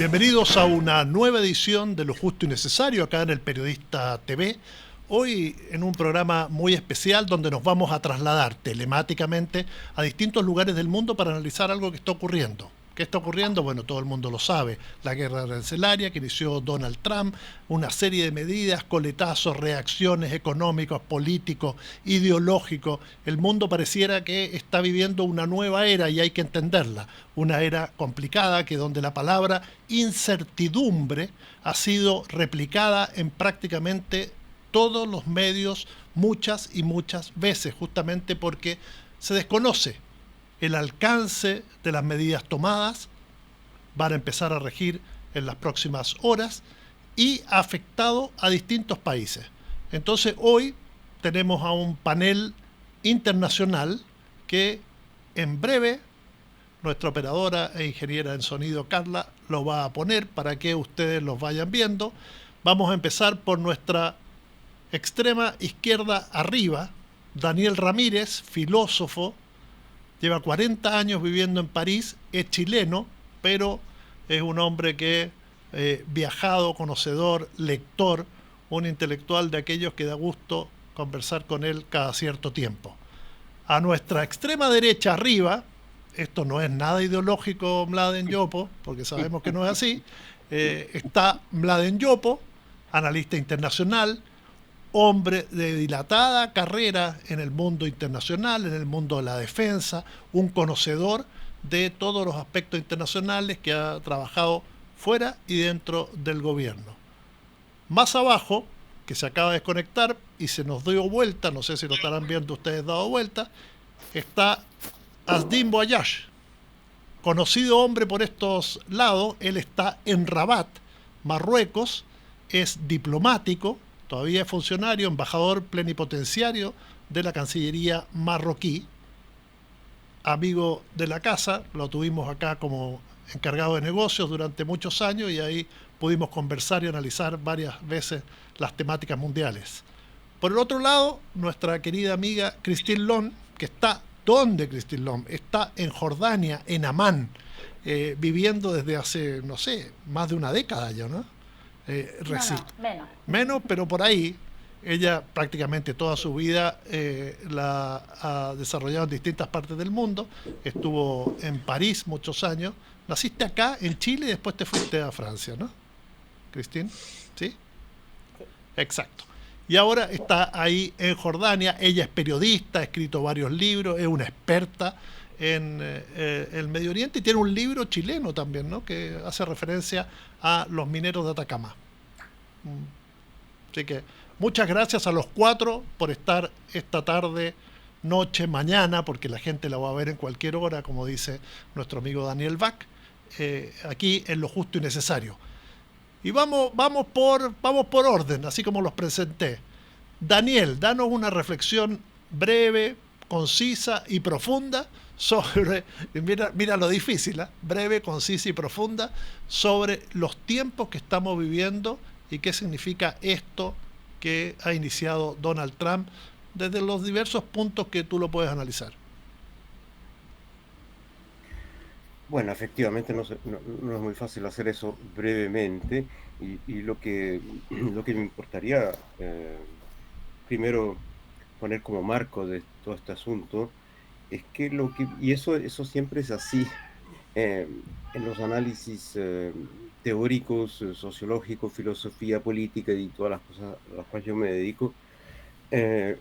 Bienvenidos a una nueva edición de Lo Justo y Necesario acá en el Periodista TV. Hoy en un programa muy especial donde nos vamos a trasladar telemáticamente a distintos lugares del mundo para analizar algo que está ocurriendo. ¿Qué está ocurriendo? Bueno, todo el mundo lo sabe. La guerra arancelaria que inició Donald Trump, una serie de medidas, coletazos, reacciones económicos, políticos, ideológicos. El mundo pareciera que está viviendo una nueva era y hay que entenderla. Una era complicada que donde la palabra incertidumbre ha sido replicada en prácticamente todos los medios muchas y muchas veces, justamente porque se desconoce el alcance de las medidas tomadas, van a empezar a regir en las próximas horas y ha afectado a distintos países. Entonces hoy tenemos a un panel internacional que en breve nuestra operadora e ingeniera en sonido Carla lo va a poner para que ustedes los vayan viendo. Vamos a empezar por nuestra extrema izquierda arriba, Daniel Ramírez, filósofo, lleva 40 años viviendo en París, es chileno, pero es un hombre que viajado, conocedor, lector, un intelectual de aquellos que da gusto conversar con él cada cierto tiempo. A nuestra extrema derecha arriba, esto no es nada ideológico Mladen Yopo, porque sabemos que no es así, está Mladen Yopo, analista internacional, hombre de dilatada carrera en el mundo internacional, en el mundo de la defensa, un conocedor de todos los aspectos internacionales que ha trabajado fuera y dentro del gobierno. Más abajo, que se acaba de desconectar y se nos dio vuelta, no sé si lo estarán viendo ustedes dado vuelta, está Asdin Boyash, conocido hombre por estos lados. Él está en Rabat, Marruecos, es diplomático, todavía es funcionario, embajador plenipotenciario de la Cancillería marroquí, amigo de la casa, lo tuvimos acá como encargado de negocios durante muchos años y ahí pudimos conversar y analizar varias veces las temáticas mundiales. Por el otro lado, nuestra querida amiga Christine Lon, que está, ¿dónde Christine Lon? Está en Jordania, en Amán, viviendo desde hace, no sé, más de una década ya, ¿no? No, menos. Menos, pero por ahí. Ella prácticamente toda su vida la ha desarrollado en distintas partes del mundo. Estuvo en París muchos años. Naciste acá, en Chile, y después te fuiste a Francia, ¿no, Cristín? ¿Sí? Sí. Exacto. Y ahora está ahí en Jordania. Ella es periodista, ha escrito varios libros, es una experta en el Medio Oriente y tiene un libro chileno también, ¿no? Que hace referencia a los mineros de Atacama. Así que muchas gracias a los cuatro por estar esta tarde, noche, mañana, porque la gente la va a ver en cualquier hora, como dice nuestro amigo Daniel Bach, aquí en Lo Justo y Necesario. Y vamos por orden, así como los presenté. Daniel, danos una reflexión breve, concisa y profunda sobre, mira lo difícil, ¿eh? Breve, concisa y profunda sobre los tiempos que estamos viviendo y qué significa esto que ha iniciado Donald Trump desde los diversos puntos que tú lo puedes analizar. Bueno, efectivamente no es muy fácil hacer eso brevemente y lo que me importaría primero poner como marco de todo este asunto es que y eso siempre es así eh, en los análisis teóricos, sociológicos, filosofía política y todas las cosas a las cuales yo me dedico. eh,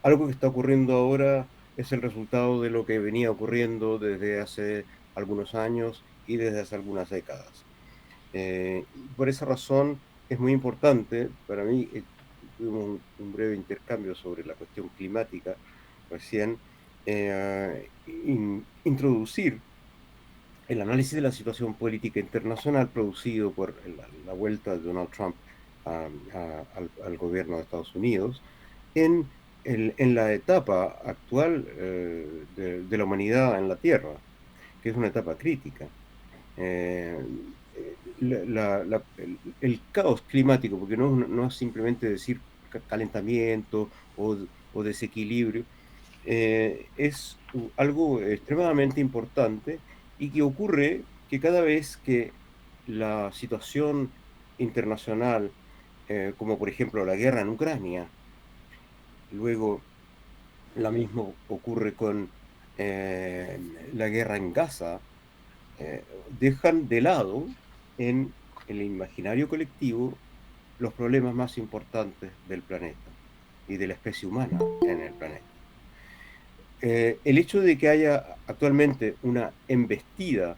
Algo que está ocurriendo ahora es el resultado de lo que venía ocurriendo desde hace algunos años y desde hace algunas décadas. Y por esa razón es muy importante para mí. Tuvimos un breve intercambio sobre la cuestión climática recién. Introducir el análisis de la situación política internacional producido por la vuelta de Donald Trump al gobierno de Estados Unidos en, en la etapa actual de la humanidad en la Tierra, que es una etapa crítica. Eh, el caos climático, porque no es simplemente decir calentamiento o desequilibrio, es algo extremadamente importante y que ocurre que cada vez que la situación internacional, como por ejemplo la guerra en Ucrania, luego lo mismo ocurre con la guerra en Gaza, dejan de lado en el imaginario colectivo los problemas más importantes del planeta y de la especie humana en el planeta. El hecho de que haya actualmente una embestida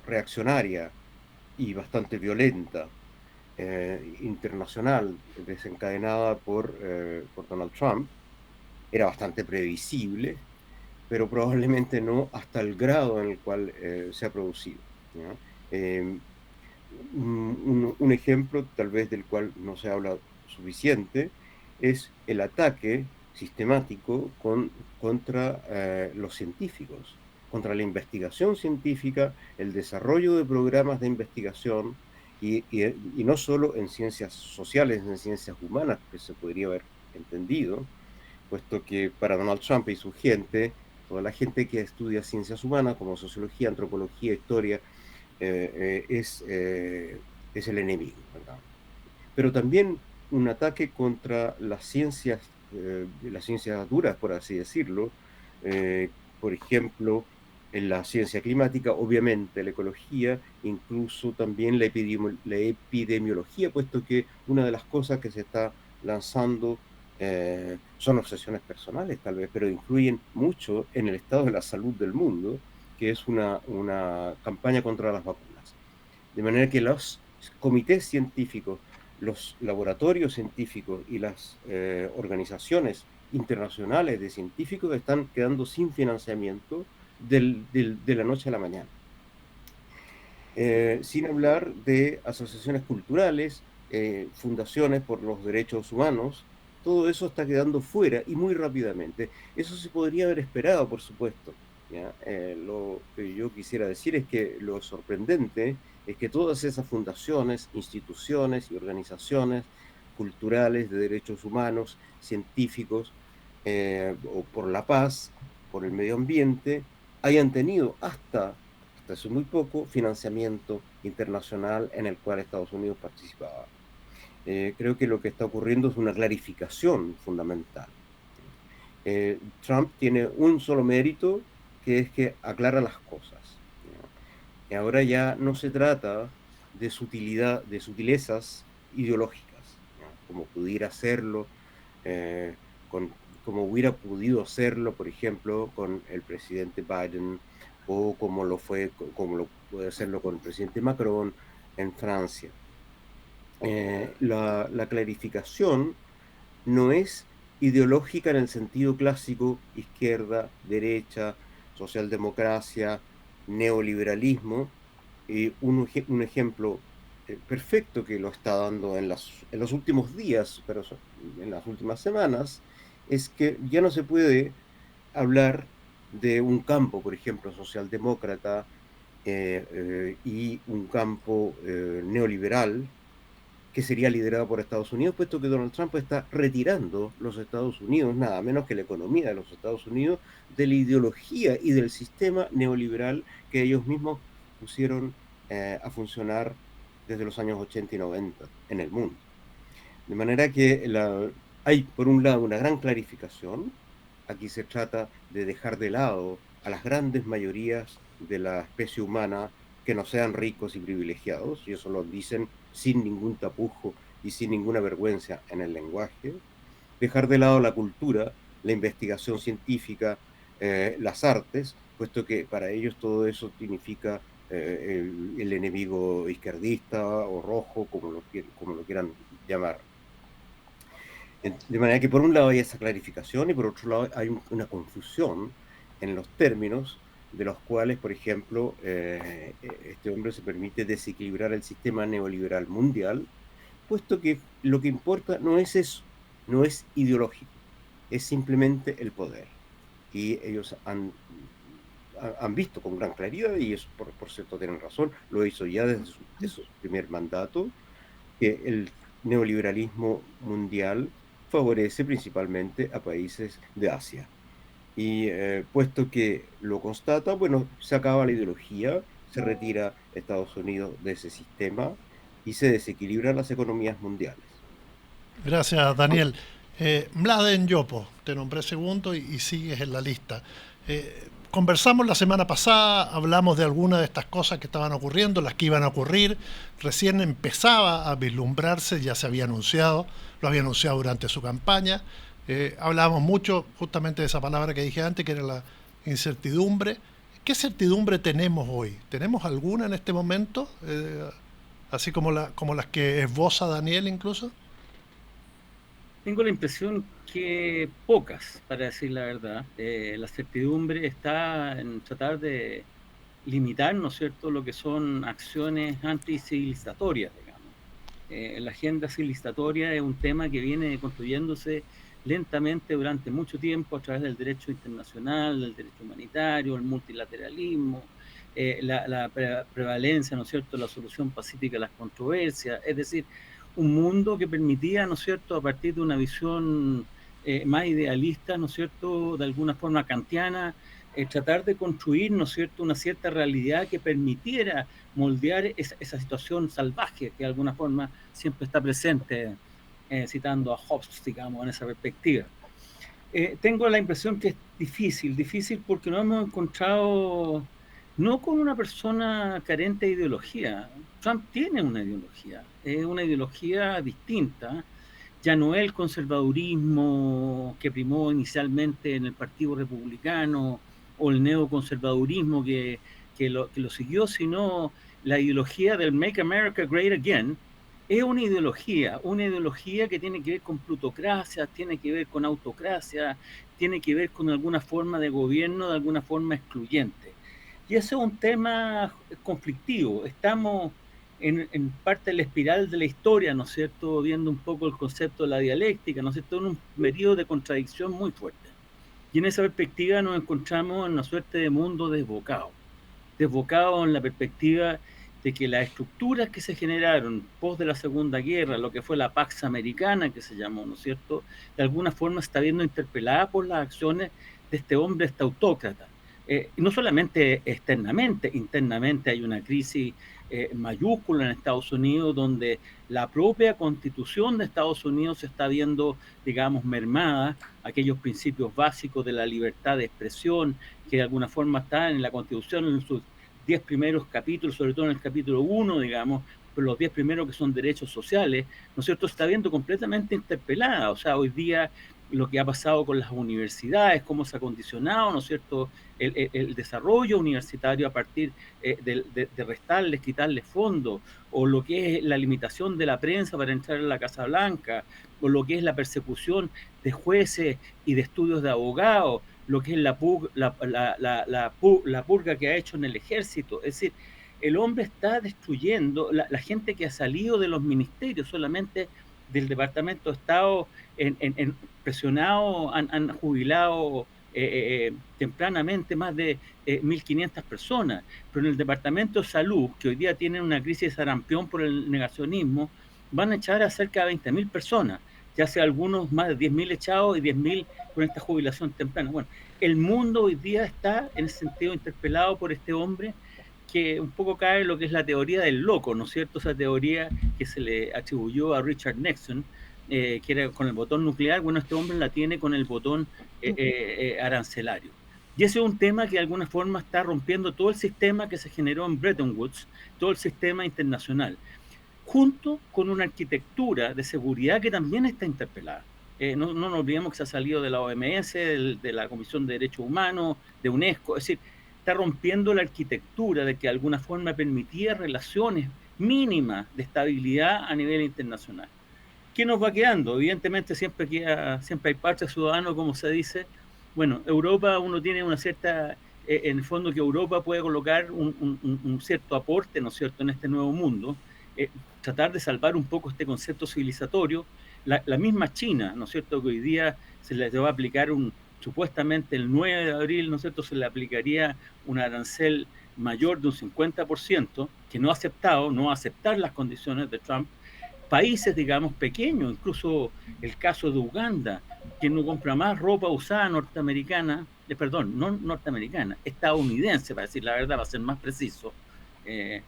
reaccionaria y bastante violenta internacional desencadenada por Donald Trump era bastante previsible, pero probablemente no hasta el grado en el cual se ha producido, ¿ya? Un ejemplo, tal vez del cual no se habla suficiente, es el ataque sistemático contra los científicos, contra la investigación científica, el desarrollo de programas de investigación, y no solo en ciencias sociales, en ciencias humanas, que se podría haber entendido, puesto que para Donald Trump y su gente, toda la gente que estudia ciencias humanas como sociología, antropología, historia, es el enemigo, ¿verdad? Pero también un ataque contra las ciencias duras, por así decirlo, por ejemplo, en la ciencia climática, obviamente la ecología, incluso también la epidemiología, puesto que una de las cosas que se está lanzando son obsesiones personales, tal vez, pero influyen mucho en el estado de la salud del mundo, que es una campaña contra las vacunas. De manera que los comités científicos, los laboratorios científicos y las organizaciones internacionales de científicos están quedando sin financiamiento de la noche a la mañana. Sin hablar de asociaciones culturales, fundaciones por los derechos humanos, todo eso está quedando fuera y muy rápidamente. Eso se podría haber esperado, por supuesto, ¿ya? Lo que yo quisiera decir es que lo sorprendente es que todas esas fundaciones, instituciones y organizaciones culturales de derechos humanos, científicos, o por la paz, por el medio ambiente, hayan tenido hasta hace muy poco financiamiento internacional en el cual Estados Unidos participaba. Creo que lo que está ocurriendo es una clarificación fundamental. Trump tiene un solo mérito, que es que aclara las cosas, ¿ya? Y ahora ya no se trata de sutilezas ideológicas, ¿ya? Como pudiera hacerlo, eh, como hubiera podido hacerlo, por ejemplo, con el presidente Biden, o como lo puede hacerlo con el presidente Macron en Francia. La clarificación no es ideológica en el sentido clásico, izquierda, derecha, socialdemocracia, neoliberalismo. Un ejemplo perfecto que lo está dando en los últimos días, pero en las últimas semanas, es que ya no se puede hablar de un campo, por ejemplo, socialdemócrata, y un campo neoliberal, que sería liderado por Estados Unidos, puesto que Donald Trump está retirando los Estados Unidos, nada menos que la economía de los Estados Unidos, de la ideología y del sistema neoliberal que ellos mismos pusieron a funcionar desde los años 80 y 90 en el mundo. De manera que hay, por un lado, una gran clarificación. Aquí se trata de dejar de lado a las grandes mayorías de la especie humana que no sean ricos y privilegiados, y eso lo dicen sin ningún tapujo y sin ninguna vergüenza en el lenguaje. Dejar de lado la cultura, la investigación científica, las artes, puesto que para ellos todo eso significa el enemigo izquierdista o rojo, como lo quieran llamar. De manera que por un lado hay esa clarificación y por otro lado hay una confusión en los términos de los cuales, por ejemplo, este hombre se permite desequilibrar el sistema neoliberal mundial, puesto que lo que importa no es eso, no es ideológico, es simplemente el poder. Y ellos han visto con gran claridad, y eso por cierto tienen razón, lo hizo ya desde su primer mandato, que el neoliberalismo mundial favorece principalmente a países de Asia. Y puesto que lo constata, bueno, se acaba la ideología, se retira Estados Unidos de ese sistema y se desequilibran las economías mundiales. Gracias, Daniel. Mladen Yopo, te nombré segundo y sigues en la lista. Conversamos la semana pasada, hablamos de algunas de estas cosas que estaban ocurriendo, las que iban a ocurrir. Recién empezaba a vislumbrarse, ya se había anunciado, lo había anunciado durante su campaña. Hablábamos mucho justamente de esa palabra que dije antes, que era la incertidumbre. ¿Qué certidumbre tenemos hoy? ¿Tenemos alguna en este momento? Así como las que esboza Daniel incluso. Tengo la impresión que pocas, para decir la verdad. La certidumbre está en tratar de limitar, ¿no es cierto?, lo que son acciones anticivilizatorias, digamos. La agenda civilizatoria es un tema que viene construyéndose lentamente durante mucho tiempo a través del derecho internacional, del derecho humanitario, el multilateralismo, la prevalencia, ¿no es cierto?, la solución pacífica a las controversias, es decir, un mundo que permitía, ¿no es cierto?, a partir de una visión más idealista, ¿no es cierto?, de alguna forma kantiana, tratar de construir, ¿no es cierto?, una cierta realidad que permitiera moldear esa situación salvaje que de alguna forma siempre está presente, citando a Hobbes, digamos, en esa perspectiva. Tengo la impresión que es difícil porque no hemos encontrado, no con una persona carente de ideología. Trump tiene una ideología, es una ideología distinta, ya no es el conservadurismo que primó inicialmente en el Partido Republicano o el neoconservadurismo que lo siguió, sino la ideología del Make America Great Again. Es una ideología que tiene que ver con plutocracia, tiene que ver con autocracia, tiene que ver con alguna forma de gobierno, de alguna forma excluyente. Y eso es un tema conflictivo. Estamos en parte de la espiral de la historia, ¿no es cierto?, viendo un poco el concepto de la dialéctica, ¿no es cierto?, en un periodo de contradicción muy fuerte. Y en esa perspectiva nos encontramos en una suerte de mundo desbocado en la perspectiva de que las estructuras que se generaron pos de la Segunda Guerra, lo que fue la Pax Americana que se llamó, ¿no es cierto?, de alguna forma está viendo interpelada por las acciones de este hombre, este autócrata. No solamente externamente, internamente hay una crisis mayúscula en Estados Unidos, donde la propia Constitución de Estados Unidos se está viendo, digamos, mermada, aquellos principios básicos de la libertad de expresión, que de alguna forma están en la Constitución en sus 10 primeros capítulos, sobre todo en el capítulo 1, digamos, pero los 10 primeros que son derechos sociales, ¿no es cierto?, se está viendo completamente interpelada. O sea, hoy día lo que ha pasado con las universidades, cómo se ha condicionado, ¿no es cierto?, el desarrollo universitario a partir de restarles, quitarles fondos, o lo que es la limitación de la prensa para entrar en la Casa Blanca, o lo que es la persecución de jueces y de estudios de abogados, lo que es la purga que ha hecho en el ejército. Es decir, el hombre está destruyendo la gente que ha salido de los ministerios, solamente del Departamento de Estado, presionado, han jubilado tempranamente más de 1.500 personas, pero en el Departamento de Salud, que hoy día tiene una crisis de sarampión por el negacionismo, van a echar a cerca de 20.000 personas, ya sea algunos más de 10.000 echados y 10.000 con esta jubilación temprana. Bueno, el mundo hoy día está en ese sentido interpelado por este hombre que un poco cae en lo que es la teoría del loco, ¿no es cierto? Esa teoría que se le atribuyó a Richard Nixon, que era con el botón nuclear. Bueno, este hombre la tiene con el botón arancelario. Y ese es un tema que de alguna forma está rompiendo todo el sistema que se generó en Bretton Woods, todo el sistema internacional, junto con una arquitectura de seguridad que también está interpelada. No nos olvidemos que se ha salido de la OMS, de la Comisión de Derechos Humanos, de UNESCO, es decir, está rompiendo la arquitectura de que de alguna forma permitía relaciones mínimas de estabilidad a nivel internacional. ¿Qué nos va quedando? Evidentemente siempre hay parche ciudadano, como se dice. Bueno, Europa, uno tiene una cierta, en el fondo que Europa puede colocar un cierto aporte, ¿no es cierto?, en este nuevo mundo, tratar de salvar un poco este concepto civilizatorio. La misma China, ¿no es cierto?, que hoy día se le va a aplicar supuestamente el 9 de abril, ¿no es cierto?, se le aplicaría un arancel mayor de un 50%, que no va a aceptar las condiciones de Trump. Países, digamos, pequeños, incluso el caso de Uganda, que no compra más ropa usada norteamericana, no norteamericana, estadounidense, para decir la verdad, para ser más preciso,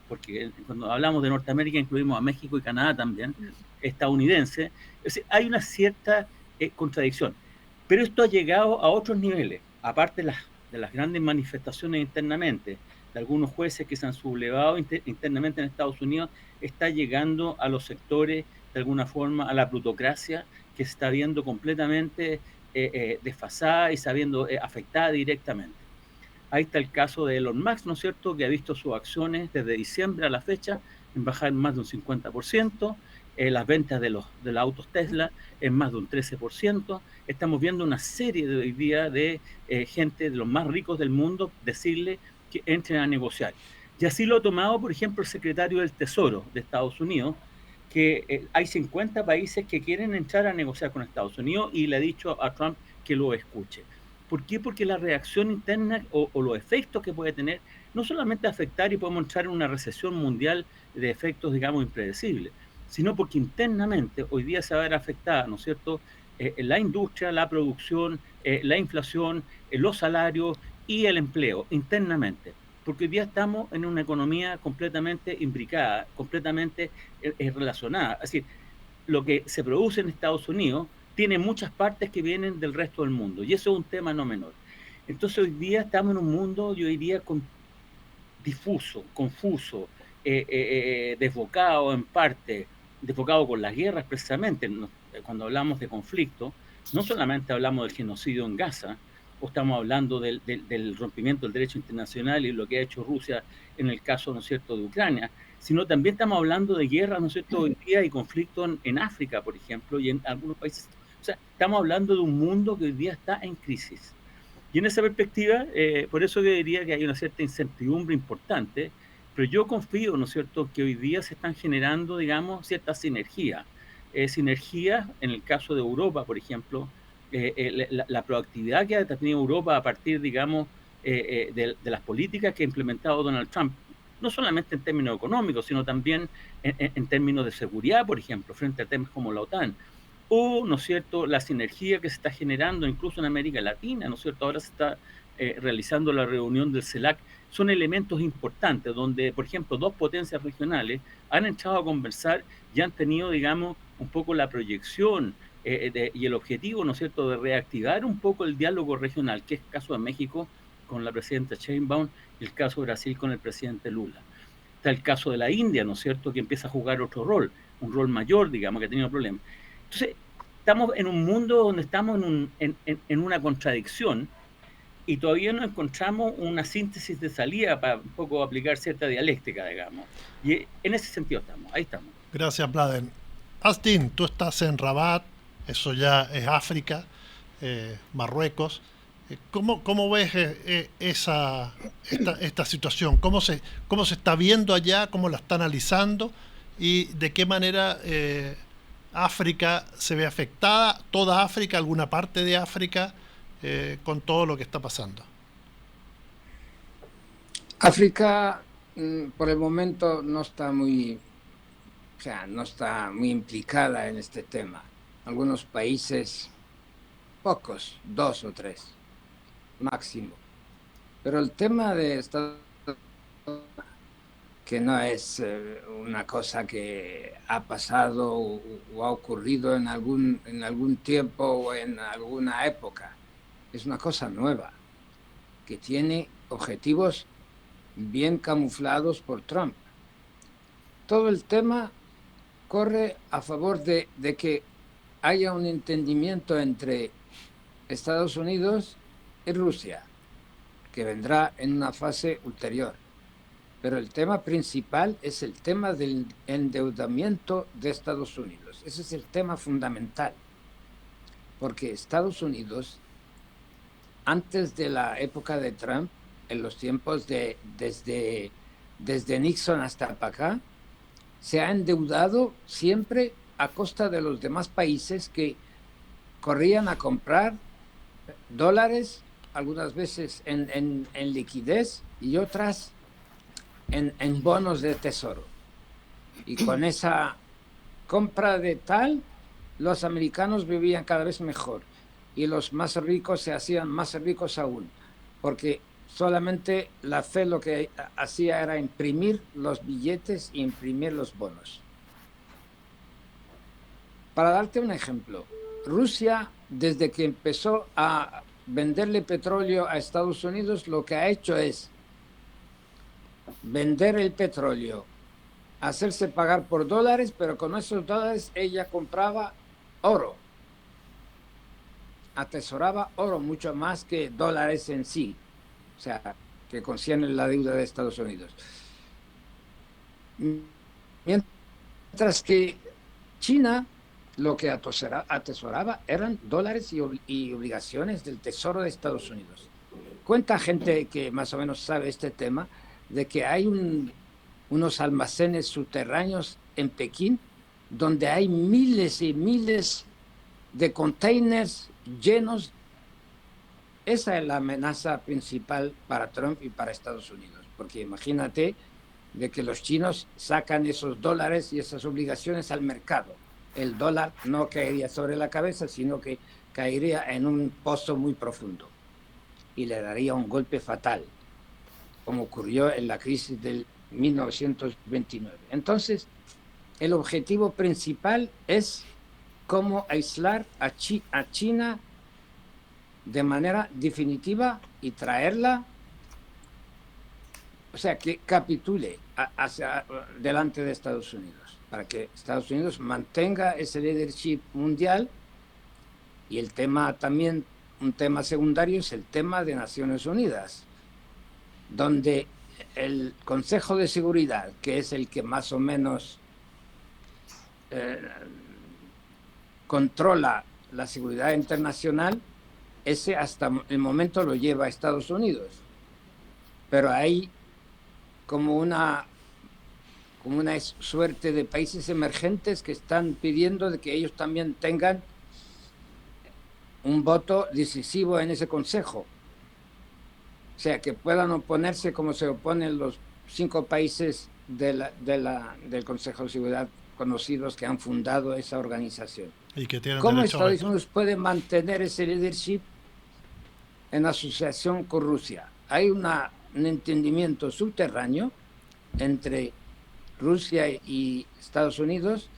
porque cuando hablamos de Norteamérica incluimos a México y Canadá también, estadounidense. Es decir, hay una cierta contradicción. Pero esto ha llegado a otros niveles, aparte de las grandes manifestaciones internamente, de algunos jueces que se han sublevado internamente en Estados Unidos, está llegando a los sectores, de alguna forma, a la plutocracia, que se está viendo completamente desfasada y se está viendo afectada directamente. Ahí está el caso de Elon Musk, ¿no es cierto?, que ha visto sus acciones desde diciembre a la fecha en bajar más de un 50%, las ventas de los autos Tesla en más de un 13%. Estamos viendo una serie de hoy día de gente de los más ricos del mundo decirle que entren a negociar. Y así lo ha tomado, por ejemplo, el secretario del Tesoro de Estados Unidos, que hay 50 países que quieren entrar a negociar con Estados Unidos y le ha dicho a Trump que lo escuche. ¿Por qué? Porque la reacción interna o los efectos que puede tener no solamente afectar y podemos entrar en una recesión mundial de efectos, digamos, impredecibles, sino porque internamente hoy día se va a ver afectada, ¿no es cierto?, la industria, la producción, la inflación, los salarios y el empleo internamente. Porque hoy día estamos en una economía completamente imbricada, completamente relacionada. Es decir, lo que se produce en Estados Unidos tiene muchas partes que vienen del resto del mundo, y eso es un tema no menor. Entonces hoy día estamos en un mundo, yo diría, difuso, confuso, desbocado en parte, desbocado con las guerras precisamente. Cuando hablamos de conflicto, no solamente hablamos del genocidio en Gaza, o estamos hablando del rompimiento del derecho internacional y lo que ha hecho Rusia en el caso, ¿no es cierto?, de Ucrania, sino también estamos hablando de guerras, ¿no es cierto?, hoy día y conflictos en África, por ejemplo, y en algunos países. O sea, estamos hablando de un mundo que hoy día está en crisis. Y en esa perspectiva, por eso yo diría que hay una cierta incertidumbre importante, pero yo confío, ¿no es cierto?, que hoy día se están generando, digamos, ciertas sinergias. Sinergias, en el caso de Europa, por ejemplo, la proactividad que ha tenido Europa a partir, digamos, de las políticas que ha implementado Donald Trump, no solamente en términos económicos, sino también en términos de seguridad, por ejemplo, frente a temas como la OTAN, o, ¿no es cierto?, la sinergia que se está generando incluso en América Latina, ¿no es cierto?, ahora se está realizando la reunión del CELAC, son elementos importantes donde, por ejemplo, dos potencias regionales han entrado a conversar y han tenido, digamos, un poco la proyección y el objetivo, ¿no es cierto?, de reactivar un poco el diálogo regional, que es el caso de México con la presidenta Sheinbaum y el caso de Brasil con el presidente Lula. Está el caso de la India, ¿no es cierto?, que empieza a jugar otro rol, un rol mayor, digamos, que ha tenido problemas. Entonces, estamos en un mundo donde estamos en una contradicción y todavía no encontramos una síntesis de salida para un poco aplicar cierta dialéctica, digamos. Y en ese sentido estamos, ahí estamos. Gracias, Bladen. Astin, tú estás en Rabat, eso ya es África, Marruecos. ¿Cómo ves esta situación? ¿Cómo se está viendo allá? ¿Cómo la está analizando? ¿Y de qué manera África se ve afectada? ¿Toda África, alguna parte de África, con todo lo que está pasando? África, por el momento, no está muy implicada en este tema. Algunos países, pocos, 2 o 3 máximo. Pero el tema de Estados Unidos, que no es una cosa que ha pasado o ha ocurrido en algún tiempo o en alguna época, es una cosa nueva, que tiene objetivos bien camuflados por Trump. Todo el tema corre a favor de que haya un entendimiento entre Estados Unidos y Rusia, que vendrá en una fase ulterior. Pero el tema principal es el tema del endeudamiento de Estados Unidos. Ese es el tema fundamental, porque Estados Unidos, antes de la época de Trump, en los tiempos desde Nixon hasta para acá, se ha endeudado siempre a costa de los demás países que corrían a comprar dólares, algunas veces en liquidez y otras en bonos de tesoro. Y con esa compra de tal, los americanos vivían cada vez mejor y los más ricos se hacían más ricos aún, porque solamente la Fed lo que hacía era imprimir los billetes y imprimir los bonos. Para darte un ejemplo, Rusia, desde que empezó a venderle petróleo a Estados Unidos, lo que ha hecho es vender el petróleo, hacerse pagar por dólares, pero con esos dólares ella compraba oro, atesoraba oro mucho más que dólares en sí, o sea, que conciernen la deuda de Estados Unidos. Mientras que China lo que atesoraba eran dólares y obligaciones del Tesoro de Estados Unidos. Cuenta gente que más o menos sabe este tema, de que hay unos almacenes subterráneos en Pekín donde hay miles y miles de containers llenos. Esa es la amenaza principal para Trump y para Estados Unidos, porque imagínate de que los chinos sacan esos dólares y esas obligaciones al mercado. El dólar no caería sobre la cabeza, sino que caería en un pozo muy profundo y le daría un golpe fatal, como ocurrió en la crisis del 1929. Entonces, el objetivo principal es cómo aislar a China de manera definitiva y traerla, o sea, que capitule hacia delante de Estados Unidos, para que Estados Unidos mantenga ese leadership mundial. Y el tema también, un tema secundario, es el tema de Naciones Unidas, donde el Consejo de Seguridad, que es el que más o menos controla la seguridad internacional, ese hasta el momento lo lleva a Estados Unidos. Pero hay como una suerte de países emergentes que están pidiendo de que ellos también tengan un voto decisivo en ese consejo. O sea, que puedan oponerse como se oponen los 5 países del Consejo de Seguridad conocidos que han fundado esa organización. Y que tienen ¿Cómo derecho Estados Unidos puede mantener ese leadership en asociación con Rusia? Hay un entendimiento subterráneo entre Rusia y Estados Unidos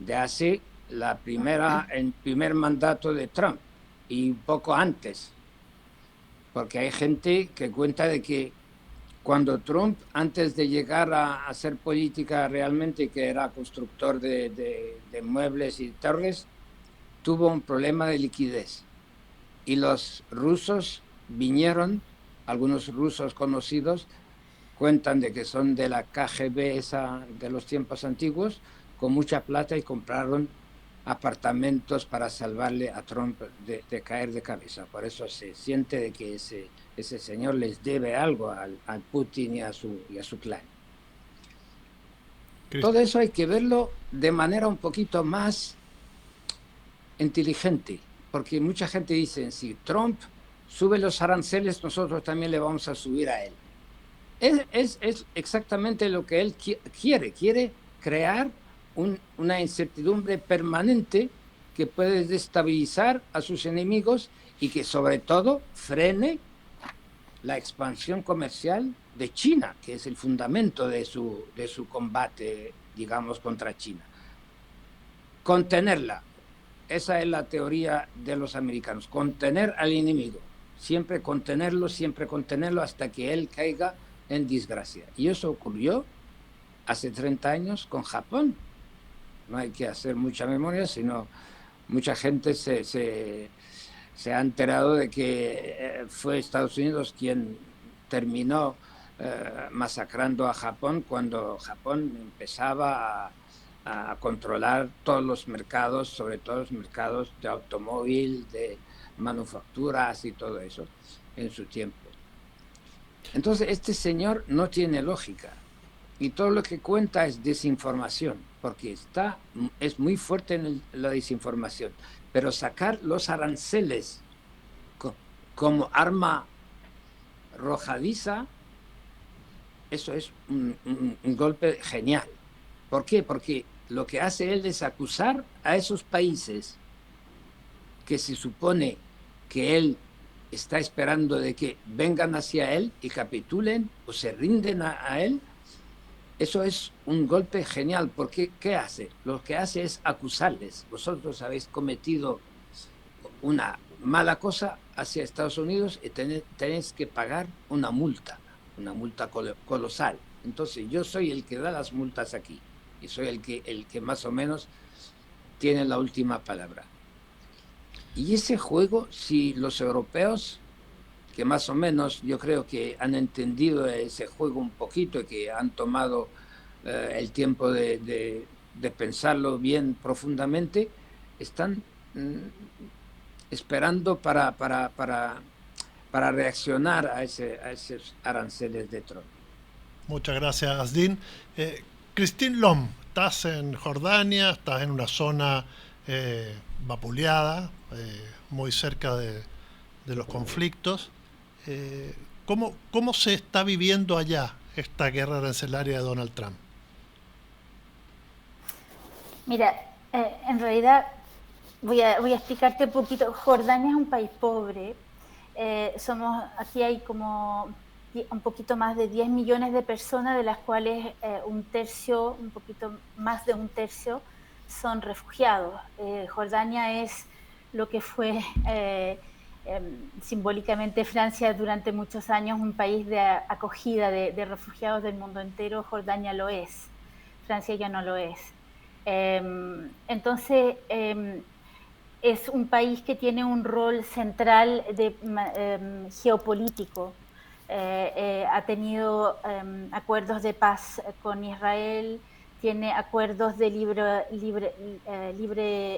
de hace el primer mandato de Trump y un poco antes, porque hay gente que cuenta de que cuando Trump, antes de llegar a hacer política realmente, que era constructor de muebles y torres, tuvo un problema de liquidez y los rusos vinieron, algunos rusos conocidos cuentan de que son de la KGB esa de los tiempos antiguos, con mucha plata, y compraron apartamentos para salvarle a Trump de caer de cabeza. Por eso se siente de que ese señor les debe algo al Putin y a su clan. Todo eso hay que verlo de manera un poquito más inteligente, porque mucha gente dice, si Trump sube los aranceles, nosotros también le vamos a subir a él. Es exactamente lo que él quiere crear una incertidumbre permanente que puede destabilizar a sus enemigos y que sobre todo frene la expansión comercial de China, que es el fundamento de su combate, digamos, contra China. Contenerla, esa es la teoría de los americanos, contener al enemigo, siempre contenerlo hasta que él caiga en desgracia. Y eso ocurrió hace 30 años con Japón. No hay que hacer mucha memoria, sino mucha gente se ha enterado de que fue Estados Unidos quien terminó masacrando a Japón cuando Japón empezaba a controlar todos los mercados, sobre todo los mercados de automóvil, de manufacturas y todo eso en su tiempo. Entonces este señor no tiene lógica y todo lo que cuenta es desinformación, porque es muy fuerte en la desinformación. Pero sacar los aranceles como arma arrojadiza, eso es un golpe genial. ¿Por qué? Porque lo que hace él es acusar a esos países que se supone que él está esperando de que vengan hacia él y capitulen o se rinden a él. Eso es un golpe genial, porque ¿qué hace? Lo que hace es acusarles. Vosotros habéis cometido una mala cosa hacia Estados Unidos y tenéis que pagar una multa colosal. Entonces yo soy el que da las multas aquí y soy el que más o menos tiene la última palabra. Y ese juego, si los europeos, que más o menos yo creo que han entendido ese juego un poquito y que han tomado el tiempo de pensarlo bien profundamente, están esperando para reaccionar a esos aranceles de Trump. Muchas gracias, Asdin. Christine Lom, estás en Jordania, estás en una zona vapuleada, muy cerca de los conflictos. ¿Cómo se está viviendo allá esta guerra arancelaria de Donald Trump? Mira, en realidad voy a explicarte un poquito. Jordania es un país pobre. Aquí hay como un poquito más de 10 millones de personas, de las cuales un poquito más de un tercio son refugiados. Jordania es lo que fue simbólicamente Francia durante muchos años, un país de acogida de refugiados del mundo entero. Jordania lo es, Francia ya no lo es. Entonces es un país que tiene un rol central geopolítico. Ha tenido acuerdos de paz con Israel, tiene acuerdos de libre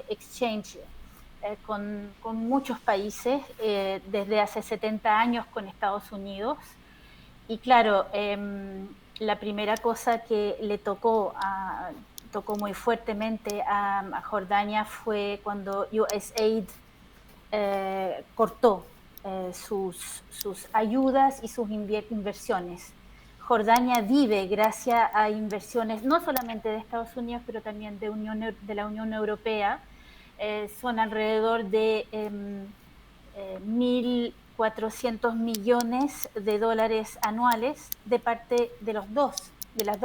exchange con muchos países, desde hace 70 años con Estados Unidos. Y claro, la primera cosa que le tocó muy fuertemente a Jordania fue cuando USAID cortó sus ayudas y sus inversiones. Jordania vive gracias a inversiones no solamente de Estados Unidos, pero también de la Unión Europea. Son alrededor de 1.400 millones de dólares anuales de parte de las dos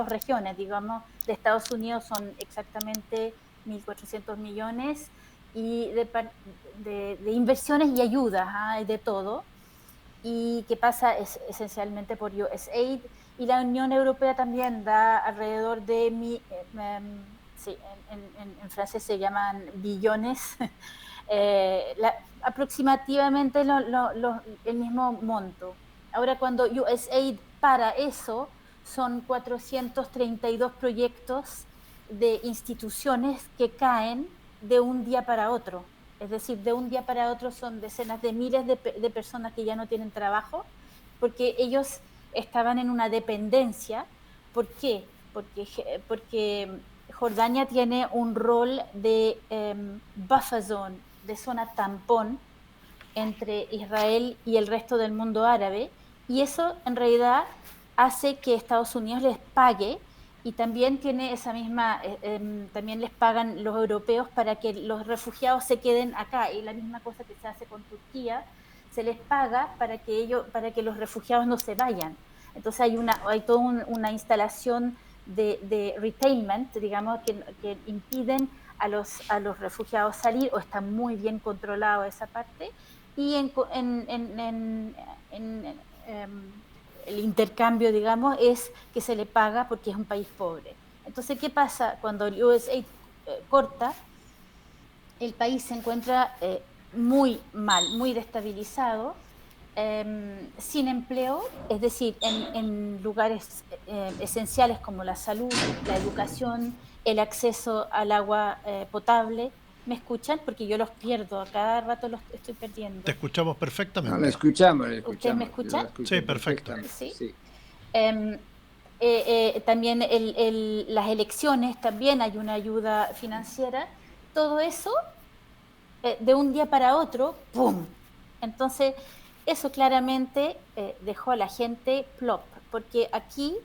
regiones, digamos. De Estados Unidos son exactamente 1.400 millones y de inversiones y ayudas, de todo, y que pasa esencialmente por USAID, y la Unión Europea también da alrededor de en francés se llaman billones, aproximativamente el mismo monto. Ahora, cuando USAID para eso, son 432 proyectos de instituciones que caen de un día para otro. Es decir, de un día para otro son decenas de miles de personas que ya no tienen trabajo, porque ellos estaban en una dependencia. ¿Por qué? Porque Jordania tiene un rol de buffer zone, de zona tampón entre Israel y el resto del mundo árabe, y eso en realidad hace que Estados Unidos les pague, y también tiene esa misma, también les pagan los europeos para que los refugiados se queden acá, y la misma cosa que se hace con Turquía, se les paga para que los refugiados no se vayan. Entonces hay toda una instalación de retainment, digamos, que impiden a los refugiados salir, o está muy bien controlado esa parte, y el intercambio, digamos, es que se le paga porque es un país pobre. Entonces, ¿qué pasa cuando el USAID corta? El país se encuentra muy mal, muy destabilizado, sin empleo, es decir, en lugares esenciales como la salud, la educación, el acceso al agua potable. ¿Me escuchan? Porque yo los pierdo, a cada rato los estoy perdiendo. Te escuchamos perfectamente. No, le escuchamos. ¿Ustedes me escuchan? Sí, perfecto. ¿Sí? Sí. También las elecciones, también hay una ayuda financiera. Todo eso, de un día para otro, ¡pum! Entonces, eso claramente dejó a la gente plop, porque aquí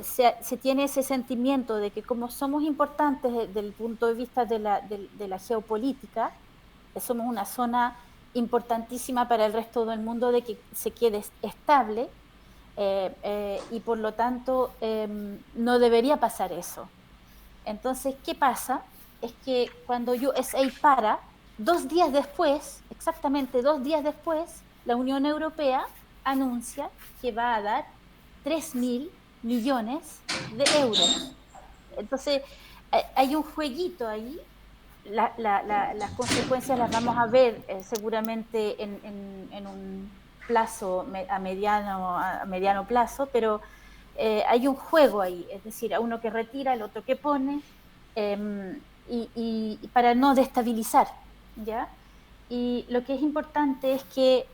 se tiene ese sentimiento de que, como somos importantes desde el punto de vista de la geopolítica, somos una zona importantísima para el resto del mundo de que se quede estable, y por lo tanto no debería pasar eso. Entonces, ¿qué pasa? Es que cuando USAID para, 2 días después, exactamente 2 días después, la Unión Europea anuncia que va a dar 3.000 millones de euros. Entonces, hay un jueguito ahí. Las consecuencias las vamos a ver seguramente en un plazo a mediano plazo, pero hay un juego ahí, es decir, a uno que retira, el otro que pone, y para no destabilizar, ¿ya? Y lo que es importante es que,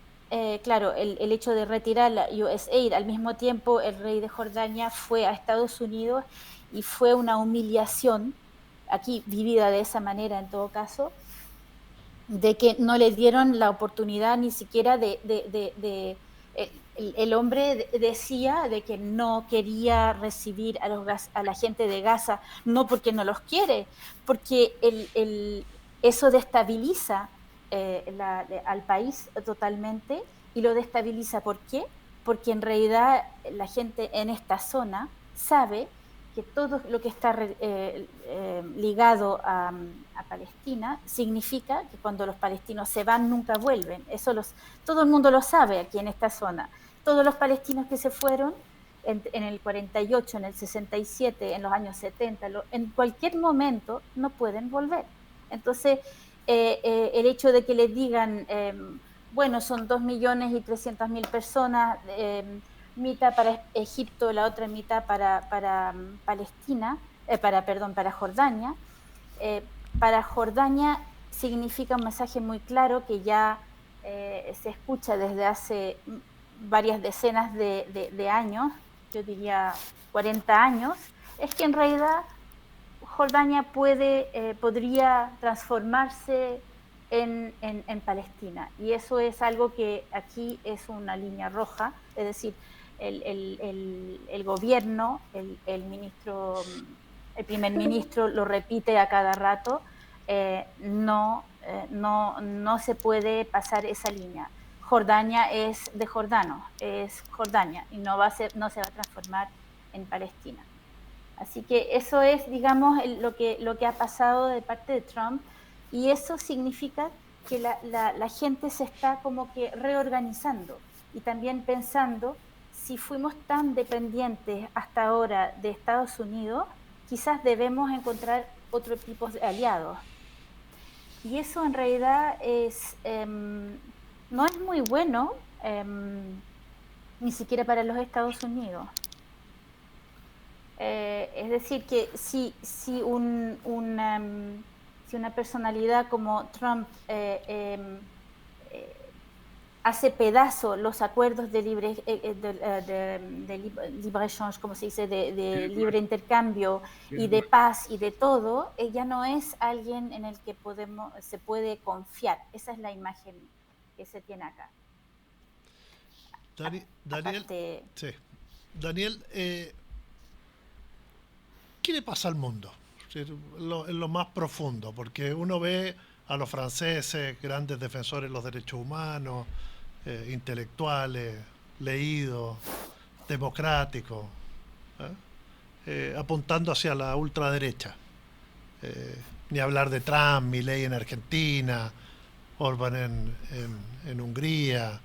claro, el hecho de retirar la USAID, al mismo tiempo el rey de Jordania fue a Estados Unidos y fue una humillación, aquí vivida de esa manera en todo caso, de que no le dieron la oportunidad ni siquiera el hombre decía de que no quería recibir a la gente de Gaza, no porque no los quiere, porque eso destabiliza al país totalmente, y lo destabiliza. ¿Por qué? Porque en realidad la gente en esta zona sabe que todo lo que está ligado a Palestina significa que cuando los palestinos se van nunca vuelven. Todo el mundo lo sabe aquí en esta zona. Todos los palestinos que se fueron en el 48, en el 67, en los años 70, en cualquier momento no pueden volver. Entonces, el hecho de que les digan, bueno, son 2.300.000 personas, mitad para Egipto, la otra mitad para Palestina, para Jordania. Para Jordania significa un mensaje muy claro que ya se escucha desde hace varias decenas de años, yo diría 40 años, es que en realidad Jordania podría transformarse en Palestina, y eso es algo que aquí es una línea roja, es decir, el gobierno, el primer ministro lo repite a cada rato, no se puede pasar esa línea. Jordania es de jordanos, es Jordania, y no se va a transformar en Palestina. Así que eso es, digamos, lo que ha pasado de parte de Trump, y eso significa que la gente se está como que reorganizando y también pensando, si fuimos tan dependientes hasta ahora de Estados Unidos, quizás debemos encontrar otro tipo de aliados. Y eso en realidad no es muy bueno, ni siquiera para los Estados Unidos. Es decir, que si una personalidad como Trump hace pedazo los acuerdos de libre échange, como se dice, de libre intercambio y de paz y de todo, ella no es alguien en el que se puede confiar. Esa es la imagen que se tiene acá. Daniel, sí. Daniel, ¿qué le pasa al mundo? En lo más profundo, porque uno ve a los franceses, grandes defensores de los derechos humanos, intelectuales, leídos, democráticos, apuntando hacia la ultraderecha. Ni hablar de Trump, Milei en Argentina, Orbán en Hungría,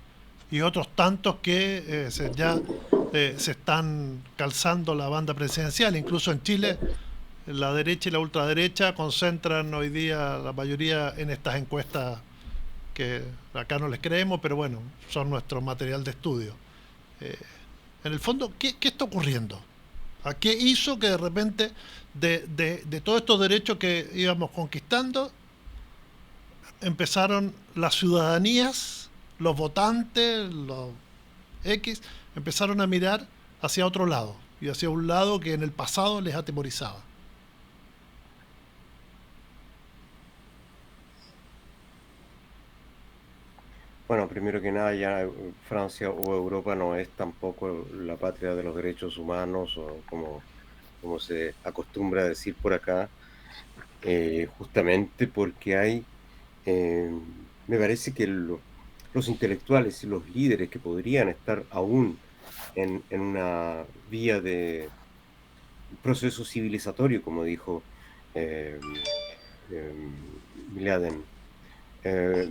y otros tantos que se están calzando la banda presidencial. Incluso en Chile, la derecha y la ultraderecha concentran hoy día la mayoría en estas encuestas que acá no les creemos, pero bueno, son nuestro material de estudio. En el fondo, ¿qué está ocurriendo? ¿A qué hizo que de repente de todos estos derechos que íbamos conquistando empezaron las ciudadanías, los votantes, los X, empezaron a mirar hacia otro lado, y hacia un lado que en el pasado les atemorizaba? Bueno, primero que nada, ya Francia o Europa no es tampoco la patria de los derechos humanos, o como se acostumbra a decir por acá, justamente porque hay me parece que los intelectuales y los líderes que podrían estar aún en una vía de proceso civilizatorio, como dijo eh, Miladen, eh,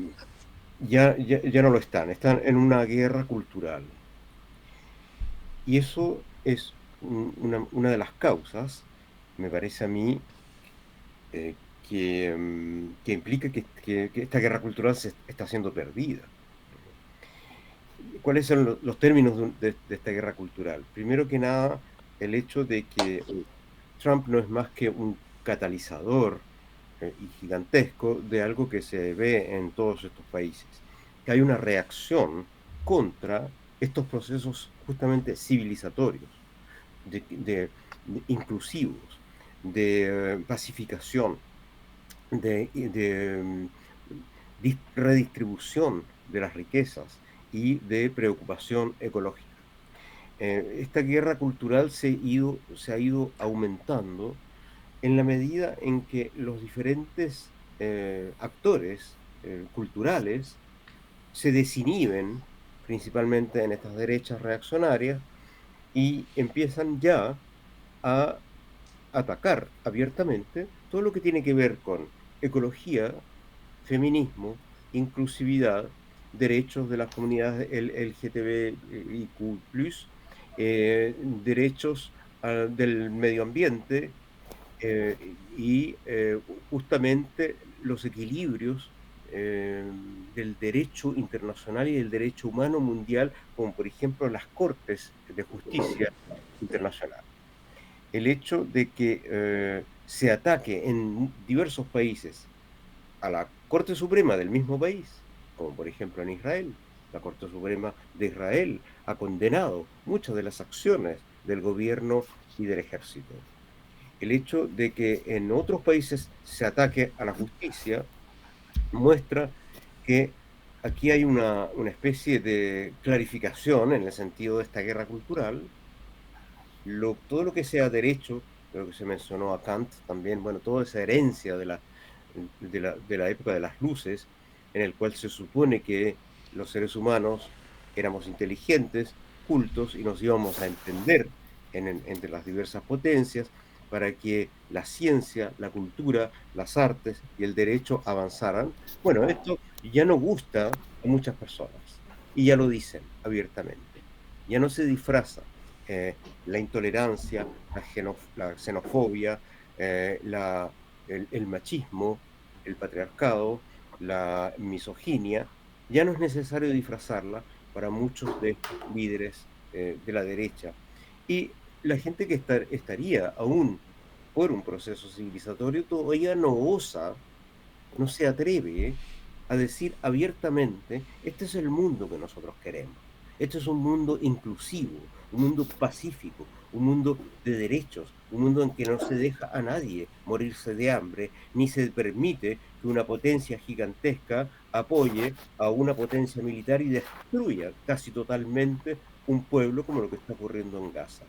ya no lo están en una guerra cultural. Y eso es una de las causas, me parece a mí, que implica que esta guerra cultural se está siendo perdida. ¿Cuáles son los términos de esta guerra cultural? Primero que nada, el hecho de que Trump no es más que un catalizador y gigantesco de algo que se ve en todos estos países, que hay una reacción contra estos procesos justamente civilizatorios, inclusivos, de pacificación, de redistribución de las riquezas y de preocupación ecológica. Esta guerra cultural se ha ido aumentando en la medida en que los diferentes actores culturales se desinhiben, principalmente en estas derechas reaccionarias, y empiezan ya a atacar abiertamente todo lo que tiene que ver con ecología, feminismo, inclusividad, derechos de las comunidades LGTBIQ+, derechos del medio ambiente, y justamente los equilibrios del derecho internacional y del derecho humano mundial, como por ejemplo las Cortes de Justicia Internacional. El hecho de que se ataque en diversos países a la Corte Suprema del mismo país, como por ejemplo en Israel. La Corte Suprema de Israel ha condenado muchas de las acciones del gobierno y del ejército. El hecho de que en otros países se ataque a la justicia muestra que aquí hay una especie de clarificación en el sentido de esta guerra cultural. Todo lo que sea derecho, lo que se mencionó a Kant también, bueno, toda esa herencia de la época de las luces, en el cual se supone que los seres humanos éramos inteligentes, cultos, y nos íbamos a entender entre las diversas potencias para que la ciencia, la cultura, las artes y el derecho avanzaran. Bueno, esto ya no gusta a muchas personas y ya lo dicen abiertamente. Ya no se disfraza la intolerancia, la xenofobia, el machismo, el patriarcado, la misoginia. Ya no es necesario disfrazarla para muchos de estos líderes de la derecha. Y la gente que estaría aún por un proceso civilizatorio todavía no osa, no se atreve a decir abiertamente: este es el mundo que nosotros queremos. Este es un mundo inclusivo, un mundo pacífico, un mundo de derechos, un mundo en que no se deja a nadie morirse de hambre, ni se permite que una potencia gigantesca apoye a una potencia militar y destruya casi totalmente un pueblo como lo que está ocurriendo en Gaza.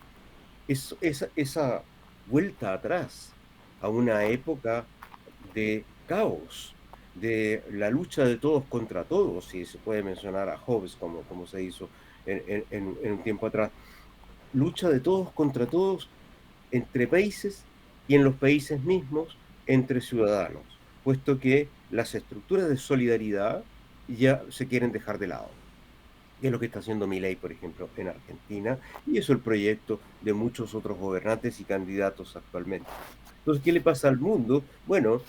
Esa vuelta atrás a una época de caos, de la lucha de todos contra todos, si se puede mencionar a Hobbes como se hizo en un tiempo atrás, lucha de todos contra todos entre países y en los países mismos entre ciudadanos, puesto que las estructuras de solidaridad ya se quieren dejar de lado. Que es lo que está haciendo Milei, por ejemplo, en Argentina, y eso es el proyecto de muchos otros gobernantes y candidatos actualmente. Entonces, ¿qué le pasa al mundo? Bueno,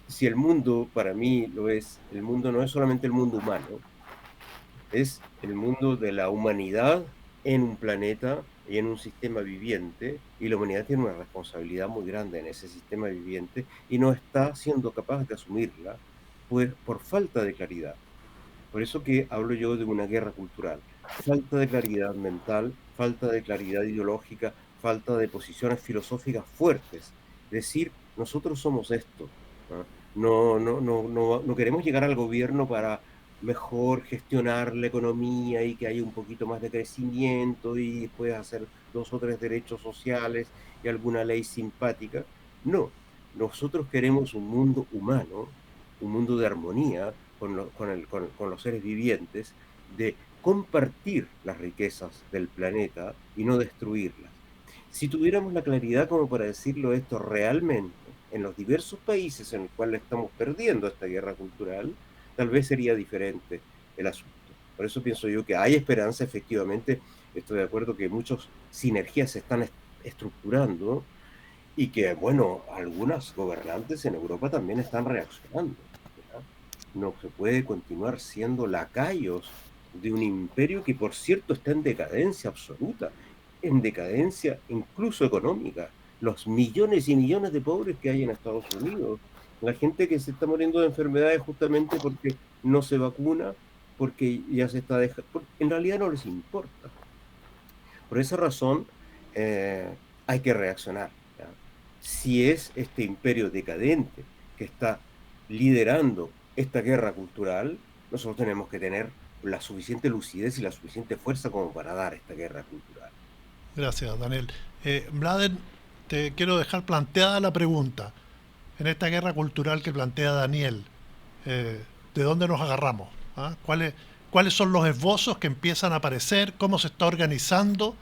si el mundo para mí lo es, el mundo no es solamente el mundo humano, es el mundo de la humanidad en un planeta y en un sistema viviente, y la humanidad tiene una responsabilidad muy grande en ese sistema viviente y no está siendo capaz de asumirla por falta de claridad. Por eso que hablo yo de una guerra cultural. Falta de claridad mental, falta de claridad ideológica, falta de posiciones filosóficas fuertes. Decir, nosotros somos esto. No queremos llegar al gobierno para mejor gestionar la economía y que haya un poquito más de crecimiento y después hacer 2 o 3 derechos sociales y alguna ley simpática. No, nosotros queremos un mundo humano un mundo de armonía con los seres vivientes, de compartir las riquezas del planeta y no destruirlas. Si tuviéramos la claridad como para decirlo esto realmente, en los diversos países en los cuales estamos perdiendo esta guerra cultural, tal vez sería diferente el asunto. Por eso pienso yo que hay esperanza, efectivamente. Estoy de acuerdo que muchas sinergias se están estructurando y que, bueno, algunas gobernantes en Europa también están reaccionando, ¿verdad? No se puede continuar siendo lacayos de un imperio que, por cierto, está en decadencia absoluta, en decadencia incluso económica. Los millones y millones de pobres que hay en Estados Unidos, la gente que se está muriendo de enfermedades justamente porque no se vacuna, porque ya se está dejando, en realidad no les importa. Por esa razón hay que reaccionar, ¿ya? Si es este imperio decadente que está liderando esta guerra cultural, nosotros tenemos que tener la suficiente lucidez y la suficiente fuerza como para dar esta guerra cultural. Gracias, Daniel. Mladen, te quiero dejar planteada la pregunta. En esta guerra cultural que plantea Daniel, ¿de dónde nos agarramos? ¿Ah? ¿Cuáles son los esbozos que empiezan a aparecer? ¿Cómo se está organizando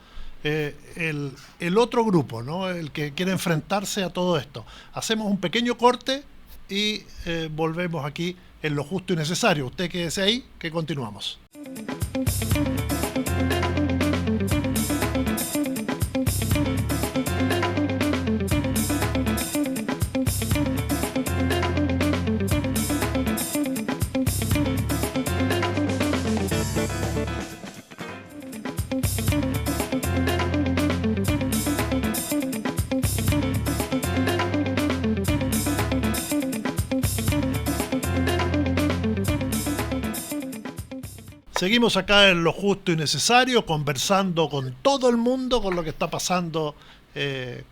el otro grupo, ¿no? El que quiere enfrentarse a todo esto? Hacemos un pequeño corte y volvemos aquí en lo justo y necesario. Usted quédese ahí, que continuamos. Seguimos acá en Lo Justo y Necesario, conversando con todo el mundo, con lo que está pasando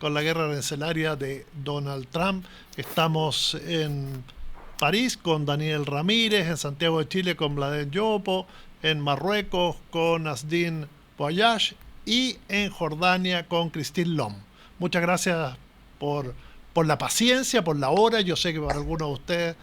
con la guerra arancelaria de Donald Trump. Estamos en París con Daniel Ramírez, en Santiago de Chile con Mladen Yopo, en Marruecos con Asdin Boyage y en Jordania con Christine Lom. Muchas gracias por la paciencia, por la hora. Yo sé que para algunos de ustedes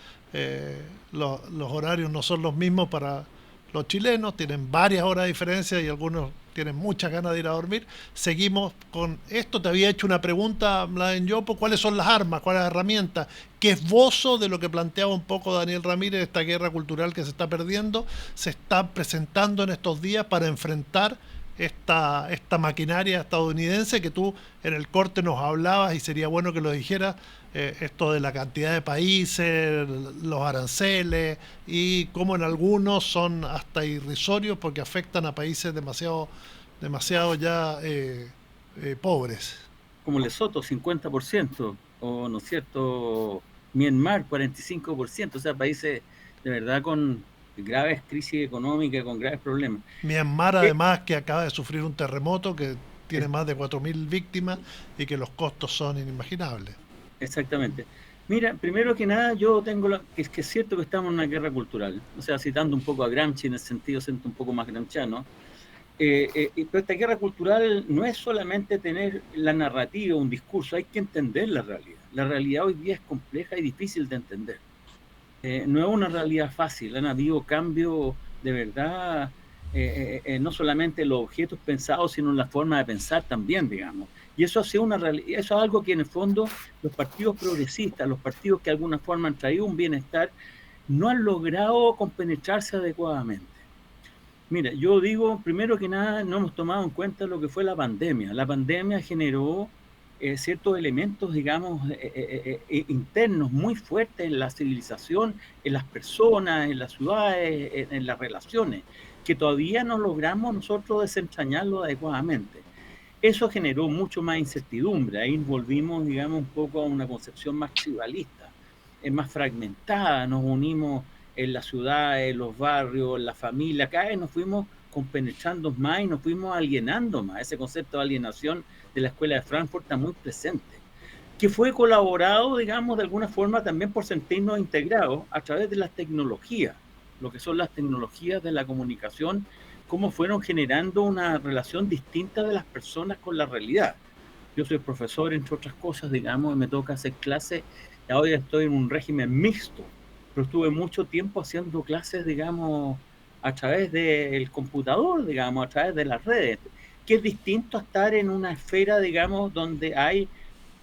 los horarios no son los mismos para los chilenos, tienen varias horas de diferencia y algunos tienen muchas ganas de ir a dormir. Seguimos con esto. Te había hecho una pregunta, Mladen Yopo, ¿cuáles son las armas, cuáles las herramientas? ¿Qué esbozo de lo que planteaba un poco Daniel Ramírez, esta guerra cultural que se está perdiendo, se está presentando en estos días para enfrentar esta maquinaria estadounidense que tú en el corte nos hablabas, y sería bueno que lo dijeras, esto de la cantidad de países, los aranceles, y cómo en algunos son hasta irrisorios porque afectan a países demasiado ya pobres? Como Lesoto, 50%, o no es cierto, Myanmar, 45%, o sea, países de verdad con graves crisis económicas, con graves problemas. Myanmar, además, que acaba de sufrir un terremoto que tiene más de 4.000 víctimas y que los costos son inimaginables. Exactamente. Mira, primero que nada, yo tengo que es cierto que estamos en una guerra cultural, o sea, citando un poco a Gramsci en el sentido, siento un poco más gramsciano, pero esta guerra cultural no es solamente tener la narrativa, un discurso, hay que entender la realidad. La realidad hoy día es compleja y difícil de entender. No es una realidad fácil, han habido cambios de verdad, no solamente en los objetos pensados, sino en la forma de pensar también, digamos. Y eso ha sido una realidad, eso es algo que en el fondo los partidos progresistas, los partidos que de alguna forma han traído un bienestar, no han logrado compenetrarse adecuadamente. Mira, yo digo, primero que nada, no hemos tomado en cuenta lo que fue la pandemia. La pandemia generó ciertos elementos, digamos, internos muy fuertes en la civilización, en las personas, en las ciudades, en las relaciones, que todavía no logramos nosotros desentrañarlo adecuadamente. Eso generó mucho más incertidumbre. Ahí volvimos, digamos, un poco a una concepción más tribalista, más fragmentada. Nos unimos en las ciudades, en los barrios, en la familia. Cada vez nos fuimos compenetrando más y nos fuimos alienando más. Ese concepto de alienación de la Escuela de Frankfurt está muy presente, que fue colaborado, digamos, de alguna forma también por sentirnos integrados a través de las tecnologías, lo que son las tecnologías de la comunicación, cómo fueron generando una relación distinta de las personas con la realidad. Yo soy profesor, entre otras cosas, digamos, y me toca hacer clases, y ahora estoy en un régimen mixto, pero estuve mucho tiempo haciendo clases, digamos, a través del computador, digamos, a través de las redes, que es distinto a estar en una esfera, digamos, donde hay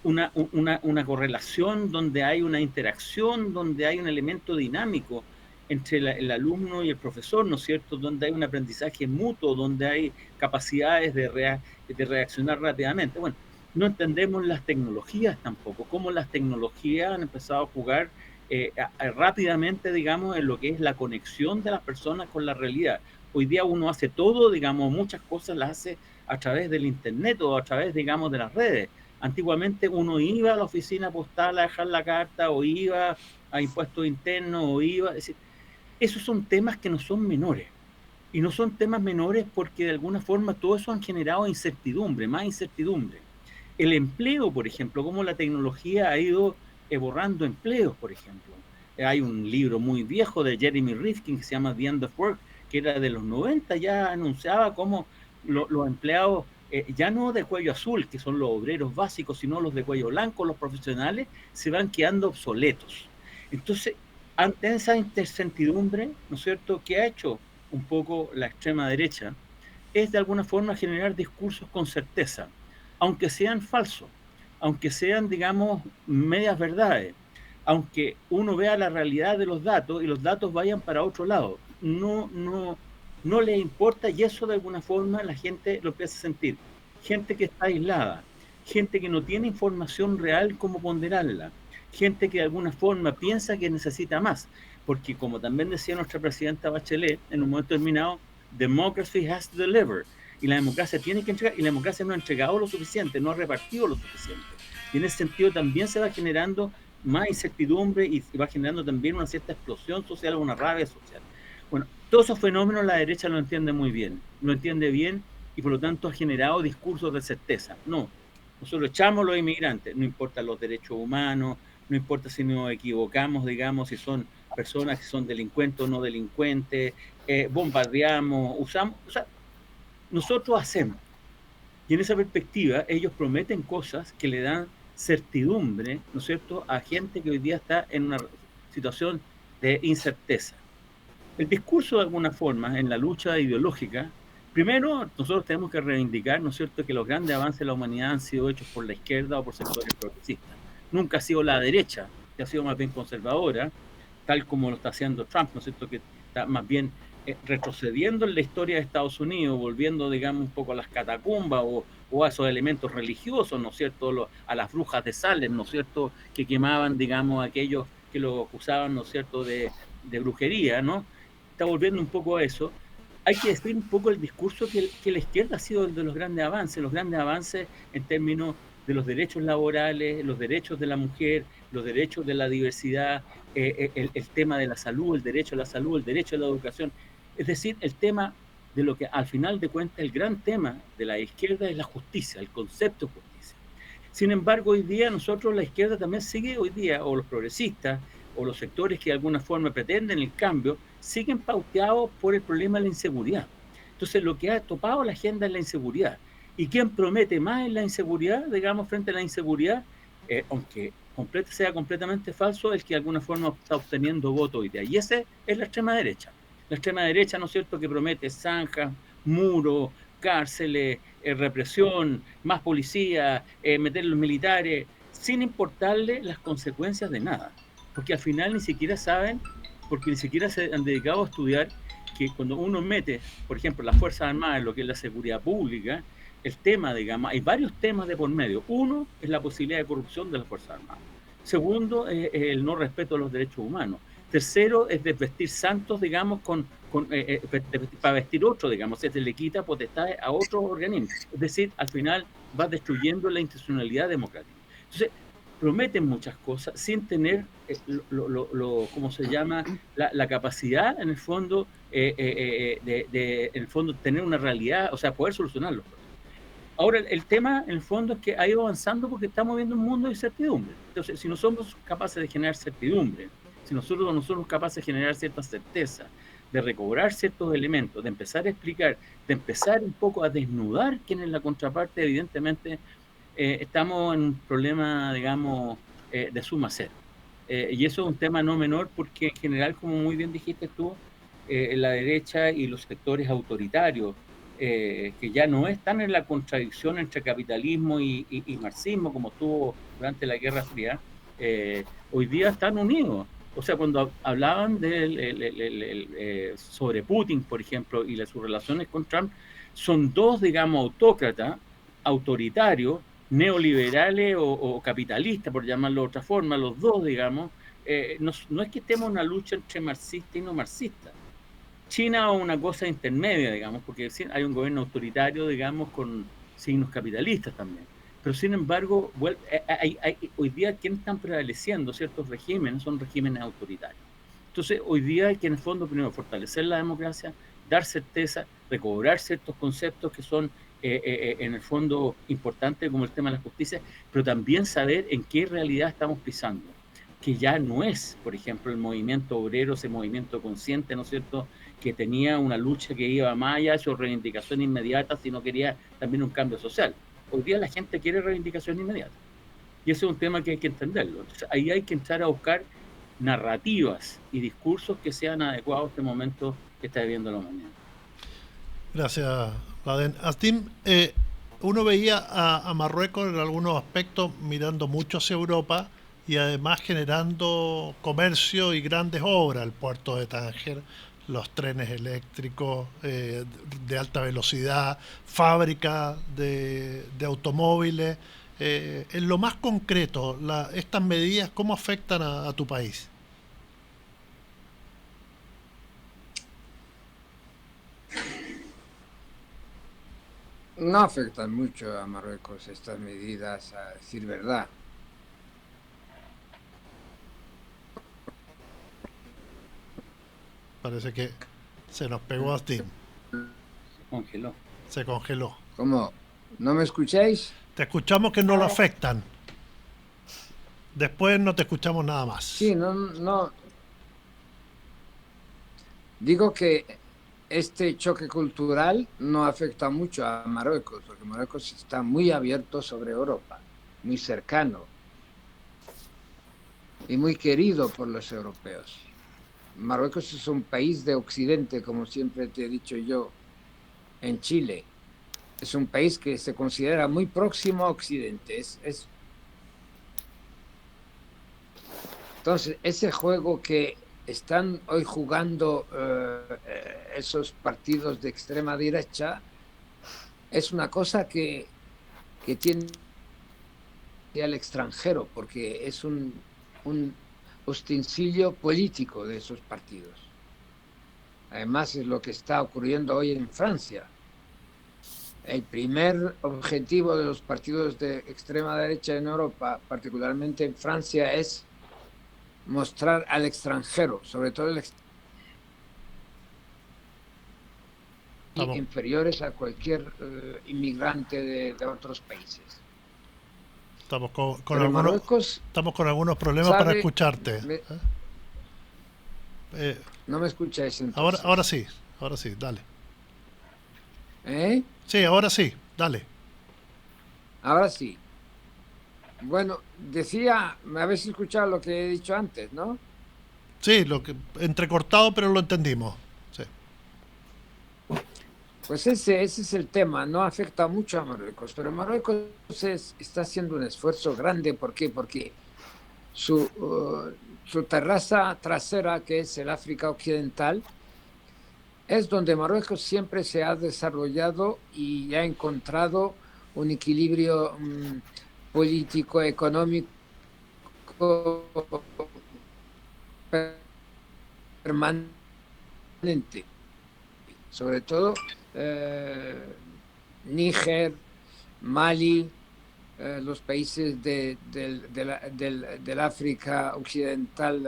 una correlación, donde hay una interacción, donde hay un elemento dinámico entre el alumno y el profesor, ¿no es cierto? Donde hay un aprendizaje mutuo, donde hay capacidades de reaccionar rápidamente. Bueno, no entendemos las tecnologías tampoco, cómo las tecnologías han empezado a jugar rápidamente, digamos, en lo que es la conexión de las personas con la realidad. Hoy día uno hace todo, digamos, muchas cosas las hace a través del internet o a través, digamos, de las redes. Antiguamente uno iba a la oficina postal a dejar la carta, o iba a impuestos internos, o iba, es decir, esos son temas que no son menores. Y no son temas menores porque de alguna forma todo eso han generado incertidumbre, más incertidumbre. El empleo, por ejemplo, cómo la tecnología ha ido borrando empleos, por ejemplo. Hay un libro muy viejo de Jeremy Rifkin que se llama The End of Work, que era de los 90, ya anunciaba cómo los empleados, ya no de cuello azul, que son los obreros básicos, sino los de cuello blanco, los profesionales, se van quedando obsoletos. Entonces, ante esa incertidumbre, ¿no es cierto?, que ha hecho un poco la extrema derecha, es de alguna forma generar discursos con certeza, aunque sean falsos, aunque sean, digamos, medias verdades, aunque uno vea la realidad de los datos y los datos vayan para otro lado. No les importa, y eso de alguna forma la gente lo empieza a sentir. Gente que está aislada, gente que no tiene información real como ponderarla, gente que de alguna forma piensa que necesita más, porque como también decía nuestra presidenta Bachelet, en un momento determinado, democracy has to deliver, y la democracia tiene que entregar, y la democracia no ha entregado lo suficiente, no ha repartido lo suficiente. Y en ese sentido también se va generando más incertidumbre y va generando también una cierta explosión social, una rabia social. Bueno, todos esos fenómenos la derecha lo entiende muy bien, lo entiende bien, y por lo tanto ha generado discursos de certeza. No, nosotros echamos a los inmigrantes, no importa los derechos humanos, no importa si nos equivocamos, digamos, si son personas que son delincuentes o no delincuentes, bombardeamos, usamos, o sea, nosotros hacemos. Y en esa perspectiva, ellos prometen cosas que le dan certidumbre, ¿no es cierto?, a gente que hoy día está en una situación de incerteza. El discurso, de alguna forma, en la lucha ideológica, primero nosotros tenemos que reivindicar, ¿no es cierto?, que los grandes avances de la humanidad han sido hechos por la izquierda o por sectores progresistas. Nunca ha sido la derecha, que ha sido más bien conservadora, tal como lo está haciendo Trump, ¿no es cierto?, que está más bien retrocediendo en la historia de Estados Unidos, volviendo, digamos, un poco a las catacumbas o a esos elementos religiosos, ¿no es cierto?, a las brujas de Salem, ¿no es cierto?, que quemaban, digamos, a aquellos que lo acusaban, ¿no es cierto?, de brujería, ¿no? Está volviendo un poco a eso. Hay que decir un poco el discurso que la izquierda ha sido el de los grandes avances en términos de los derechos laborales, los derechos de la mujer, los derechos de la diversidad, el tema de la salud, el derecho a la salud, el derecho a la educación. Es decir, el tema de lo que al final de cuentas el gran tema de la izquierda es la justicia, el concepto de justicia. Sin embargo, hoy día nosotros, la izquierda también sigue hoy día, o los progresistas, o los sectores que de alguna forma pretenden el cambio, siguen pauteados por el problema de la inseguridad. Entonces, lo que ha topado la agenda es la inseguridad. ¿Y quién promete más en la inseguridad, digamos, frente a la inseguridad? Aunque sea completamente falso, el que de alguna forma está obteniendo votos hoy día. Y ese es la extrema derecha. La extrema derecha, ¿no es cierto?, que promete zanjas, muros, cárceles, represión, más policía, meter los militares, sin importarle las consecuencias de nada. Porque al final ni siquiera saben, porque ni siquiera se han dedicado a estudiar que cuando uno mete, por ejemplo, las Fuerzas Armadas en lo que es la seguridad pública, el tema, digamos, hay varios temas de por medio. Uno es la posibilidad de corrupción de las Fuerzas Armadas. Segundo, es el no respeto a los derechos humanos. Tercero, es desvestir santos, digamos, para vestir otro, digamos, se le quita potestad a otros organismos. Es decir, al final va destruyendo la institucionalidad democrática. Entonces, prometen muchas cosas sin tener, ¿cómo se llama?, la capacidad, en el fondo, en el fondo, tener una realidad, o sea, poder solucionar los problemas. Ahora, el tema, en el fondo, es que ha ido avanzando porque estamos viendo un mundo de incertidumbre. Entonces, si no somos capaces de generar certidumbre, si nosotros no somos capaces de generar cierta certeza, de recobrar ciertos elementos, de empezar a explicar, de empezar un poco a desnudar quién es la contraparte, evidentemente estamos en un problema, digamos, de suma cero. Y eso es un tema no menor porque en general, como muy bien dijiste tú, la derecha y los sectores autoritarios, que ya no están en la contradicción entre capitalismo y marxismo, como estuvo durante la Guerra Fría, hoy día están unidos. O sea, cuando hablaban sobre Putin, por ejemplo, y sus relaciones con Trump, son dos, digamos, autócratas, autoritarios, neoliberales o capitalistas, por llamarlo de otra forma, los dos, digamos. No es que estemos en una lucha entre marxista y no marxista. China es una cosa intermedia, digamos, porque hay un gobierno autoritario, digamos, con signos capitalistas también. Pero sin embargo, hoy día quienes están prevaleciendo ciertos regímenes son regímenes autoritarios. Entonces, hoy día hay que en el fondo primero fortalecer la democracia, dar certeza, recobrar ciertos conceptos que son en el fondo importantes, como el tema de la justicia, pero también saber en qué realidad estamos pisando, que ya no es, por ejemplo, el movimiento obrero, ese movimiento consciente, ¿no es cierto?, que tenía una lucha que iba más allá de su reivindicación inmediata, sino quería también un cambio social. Hoy día la gente quiere reivindicación inmediata. Y ese es un tema que hay que entenderlo. Entonces, ahí hay que entrar a buscar narrativas y discursos que sean adecuados a este momento que está viviendo la humanidad. Gracias, Baden. Astim, uno veía a Marruecos en algunos aspectos mirando mucho hacia Europa y además generando comercio y grandes obras, el puerto de Tánger, los trenes eléctricos de alta velocidad, fábricas de automóviles. En lo más concreto, estas medidas, ¿cómo afectan a tu país? No afectan mucho a Marruecos estas medidas, a decir verdad. Parece que se nos pegó a Steam. Congeló. Se congeló. ¿Cómo? ¿No me escucháis? Te escuchamos que no lo afectan. Después no te escuchamos nada más. Sí, no. Digo que este choque cultural no afecta mucho a Marruecos, porque Marruecos está muy abierto sobre Europa, muy cercano y muy querido por los europeos. Marruecos es un país de Occidente, como siempre te he dicho yo, en Chile. Es un país que se considera muy próximo a Occidente. Entonces, ese juego que están hoy jugando esos partidos de extrema derecha es una cosa que tiene al extranjero, porque es un utensilio político de esos partidos. Además, es lo que está ocurriendo hoy en Francia. El primer objetivo de los partidos de extrema derecha en Europa, particularmente en Francia, es mostrar al extranjero, sobre todo inferiores a cualquier inmigrante de otros países. Estamos con algunos problemas para escucharte. ¿No me escucháis entonces? Ahora sí, dale. ¿Eh? Sí, ahora sí, dale. Ahora sí. Bueno, decía, me habéis escuchado lo que he dicho antes, ¿no? Sí, entrecortado, pero lo entendimos. Sí. Pues ese es el tema, no afecta mucho a Marruecos, pero Marruecos está haciendo un esfuerzo grande. ¿Por qué? Porque su terraza trasera, que es el África Occidental, es donde Marruecos siempre se ha desarrollado y ha encontrado un equilibrio político, económico permanente. Sobre todo Níger, Mali, los países del África Occidental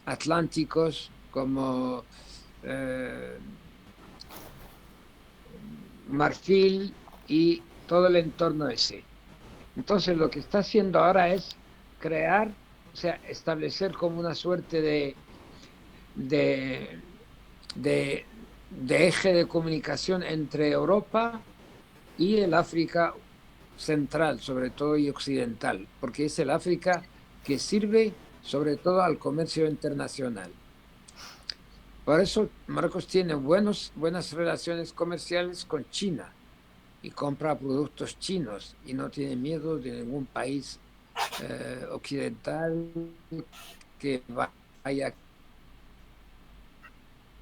atlánticos, como Marfil y todo el entorno ese. Entonces lo que está haciendo ahora es crear, o sea, establecer como una suerte de eje de comunicación entre Europa y el África central, sobre todo, y occidental, porque es el África que sirve sobre todo al comercio internacional. Por eso Marruecos tiene buenas relaciones comerciales con China y compra productos chinos y no tiene miedo de ningún país occidental que vaya a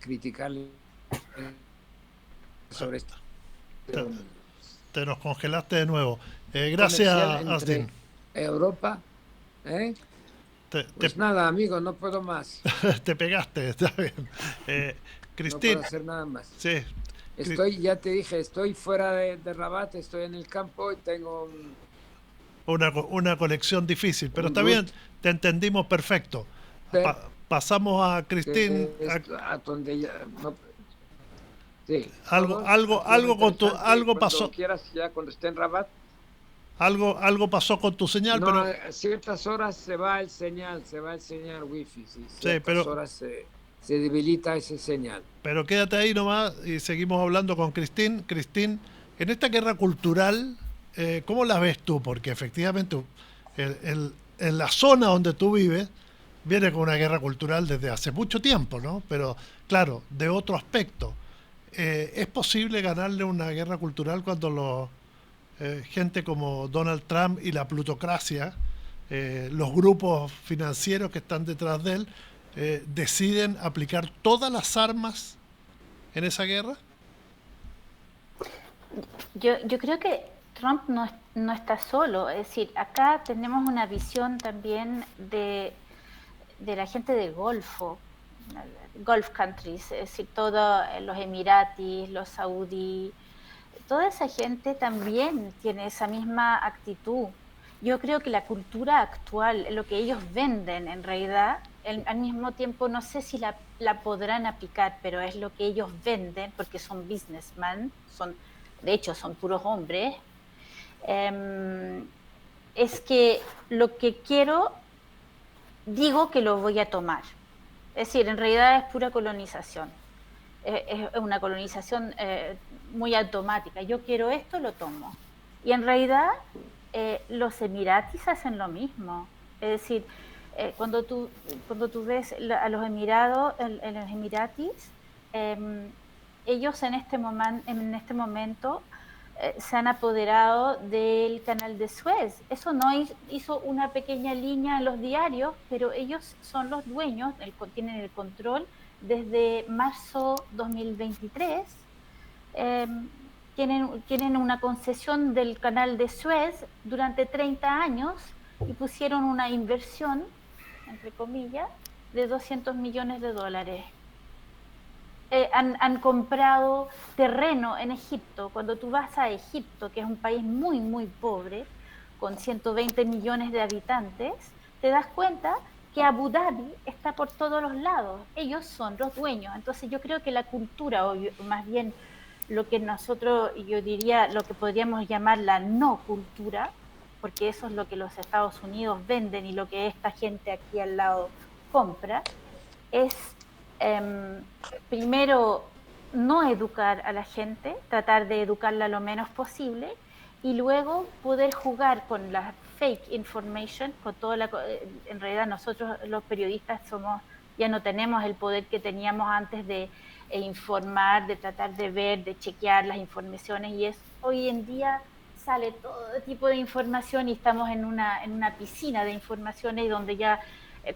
criticar sobre esto. Te nos congelaste de nuevo. Comercial Gracias, entre Asdin. Europa, ¿eh? Pues nada, amigo, no puedo más. Te pegaste, está bien. No Cristín, puedo hacer nada más. sí, Ya te dije, estoy fuera de Rabat, estoy en el campo y tengo una conexión difícil, pero un está bien, te entendimos perfecto. router Pasamos a Cristín. que es a donde ya, no, sí, Algo cuando pasó. quieras, ya cuando esté en Rabat. Algo pasó con tu señal, No, pero a ciertas horas se va el señal wifi, sí, ciertas pero horas se debilita ese señal. pero quédate ahí nomás y seguimos hablando con Cristín. Cristín, en esta guerra cultural, ¿cómo la ves tú? Porque efectivamente en la zona donde tú vives viene con una guerra cultural desde hace mucho tiempo, ¿no? Pero claro, de otro aspecto. ¿Es posible ganarle una guerra cultural cuando gente como Donald Trump y la plutocracia, los grupos financieros que están detrás de él, deciden aplicar todas las armas en esa guerra? Yo creo que Trump no está solo. Es decir, acá tenemos una visión también de la gente del Golfo, Gulf countries, es decir, todos los emiratis, los saudíes, toda esa gente también tiene esa misma actitud. Yo creo que la cultura actual, lo que ellos venden en realidad, al mismo tiempo no sé si la podrán aplicar, pero es lo que ellos venden porque son businessmen, de hecho son puros hombres. Es que lo que quiero, digo que lo voy a tomar. Es decir, en realidad es pura colonización. Es una colonización muy automática. Yo quiero esto, lo tomo. Y en realidad los emiratis hacen lo mismo. Es decir, cuando tú ves a los emirados, en los emiratis, ellos en este momento se han apoderado del canal de Suez. Eso no hizo una pequeña línea en los diarios, pero ellos son los dueños, tienen el control desde marzo 2023. Tienen una concesión del canal de Suez durante 30 años y pusieron una inversión, entre comillas, de $200 millones. Han comprado terreno en Egipto. Cuando tú vas a Egipto, que es un país muy, muy pobre, con 120 millones de habitantes, te das cuenta que Abu Dhabi está por todos los lados. Ellos son los dueños. Entonces yo creo que la cultura, o más bien lo que nosotros, yo diría, lo que podríamos llamar la no cultura, porque eso es lo que los Estados Unidos venden y lo que esta gente aquí al lado compra, es primero no educar a la gente, tratar de educarla lo menos posible, y luego poder jugar con la fake information, con en realidad nosotros los periodistas ya no tenemos el poder que teníamos antes de informar, de tratar de ver, de chequear las informaciones, y hoy en día sale todo tipo de información y estamos en una piscina de informaciones donde ya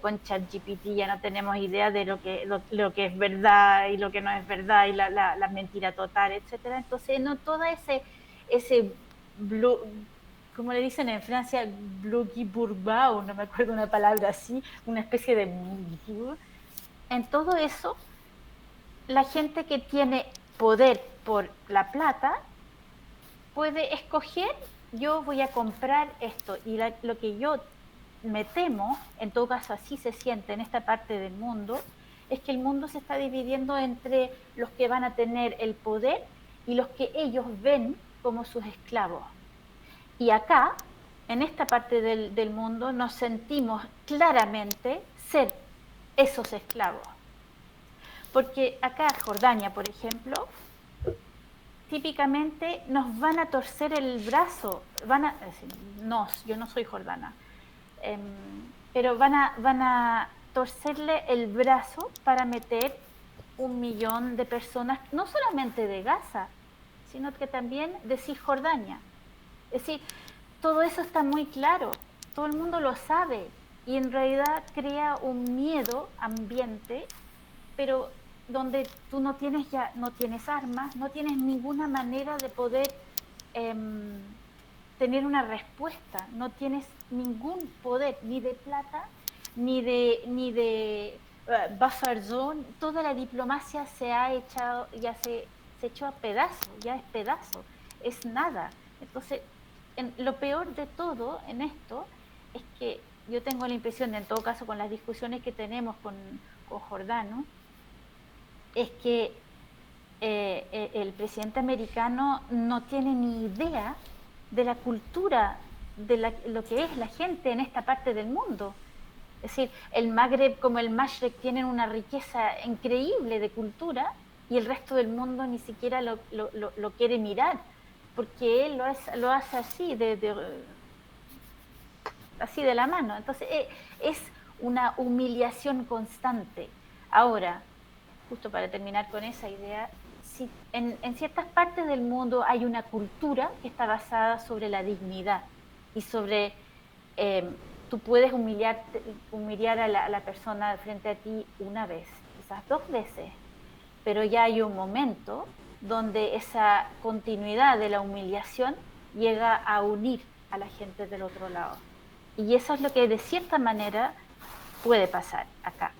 con ChatGPT ya no tenemos idea de lo que es verdad y lo que no es verdad, y la mentira total, etcétera. Entonces, no todo ese como le dicen en Francia, bloguiburbao, no me acuerdo una palabra así, una especie de... En todo eso, la gente que tiene poder por la plata puede escoger: yo voy a comprar esto, y lo que yo me temo, en todo caso así se siente en esta parte del mundo, es que el mundo se está dividiendo entre los que van a tener el poder y los que ellos ven como sus esclavos. Y acá, en esta parte del mundo, nos sentimos claramente ser esos esclavos. Porque acá, Jordania, por ejemplo, típicamente nos van a torcer el brazo, yo no soy jordana, pero van a torcerle el brazo para meter 1 millón de personas, no solamente de Gaza, sino que también de Cisjordania. Es decir, todo eso está muy claro, todo el mundo lo sabe y en realidad crea un miedo ambiente, pero donde tú no tienes armas, no tienes ninguna manera de poder tener una respuesta, no tienes ningún poder ni de plata ni de buffer zone. Toda la diplomacia se ha echado, ya se echó a pedazos, ya es pedazo, es nada. Entonces, lo peor de todo en esto es que yo tengo la impresión, en todo caso con las discusiones que tenemos con Jordano, es que el presidente americano no tiene ni idea de la cultura, de lo que es la gente en esta parte del mundo. Es decir, el Magreb como el Mashrek tienen una riqueza increíble de cultura y el resto del mundo ni siquiera lo quiere mirar, porque él lo hace así, así de la mano. Entonces es una humillación constante. Ahora, justo para terminar con esa idea, si en ciertas partes del mundo hay una cultura que está basada sobre la dignidad y sobre tú puedes humillar a la persona frente a ti una vez, quizás 2 veces, pero ya hay un momento donde esa continuidad de la humillación llega a unir a la gente del otro lado. Y eso es lo que de cierta manera puede pasar acá.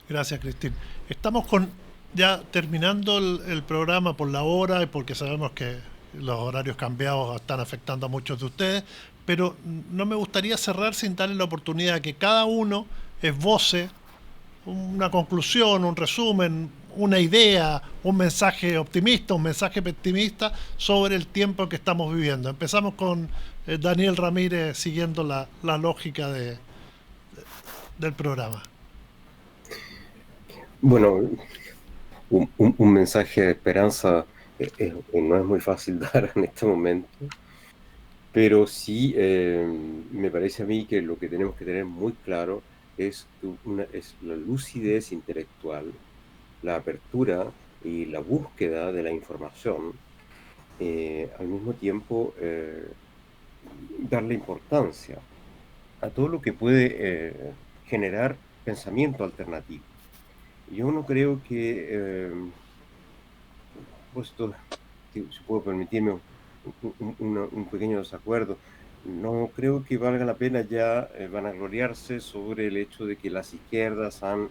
Gracias, Cristín. Estamos ya terminando el programa por la hora y porque sabemos que los horarios cambiados están afectando a muchos de ustedes, pero no me gustaría cerrar sin darle la oportunidad a que cada uno esboce una conclusión, un resumen, una idea, un mensaje optimista, un mensaje pesimista sobre el tiempo que estamos viviendo. Empezamos con Daniel Ramírez siguiendo la lógica del programa. Bueno, un mensaje de esperanza no es muy fácil dar en este momento, pero sí me parece a mí que lo que tenemos que tener muy claro es la lucidez intelectual, la apertura y la búsqueda de la información, al mismo tiempo darle importancia a todo lo que puede generar pensamiento alternativo. Yo no creo que, puesto, si puedo permitirme un pequeño desacuerdo, no creo que valga la pena ya vanagloriarse sobre el hecho de que las izquierdas han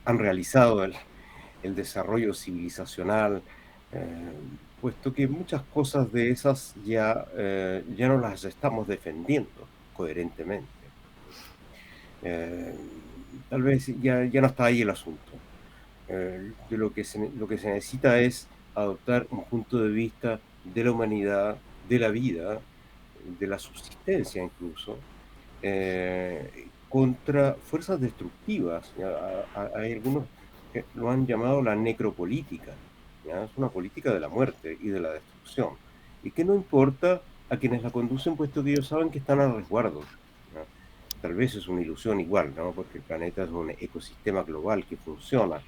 realizado el desarrollo civilizacional, puesto que muchas cosas de esas ya no las estamos defendiendo coherentemente. Tal vez ya no está ahí el asunto. De lo que se necesita es adoptar un punto de vista de la humanidad, de la vida, de la subsistencia incluso, contra fuerzas destructivas. Hay algunos que lo han llamado la necropolítica. ¿Ya? Es una política de la muerte y de la destrucción, y que no importa a quienes la conducen, puesto que ellos saben que están a resguardo. ¿Ya? Tal vez es una ilusión igual, ¿no? Porque el planeta es un ecosistema global que funciona.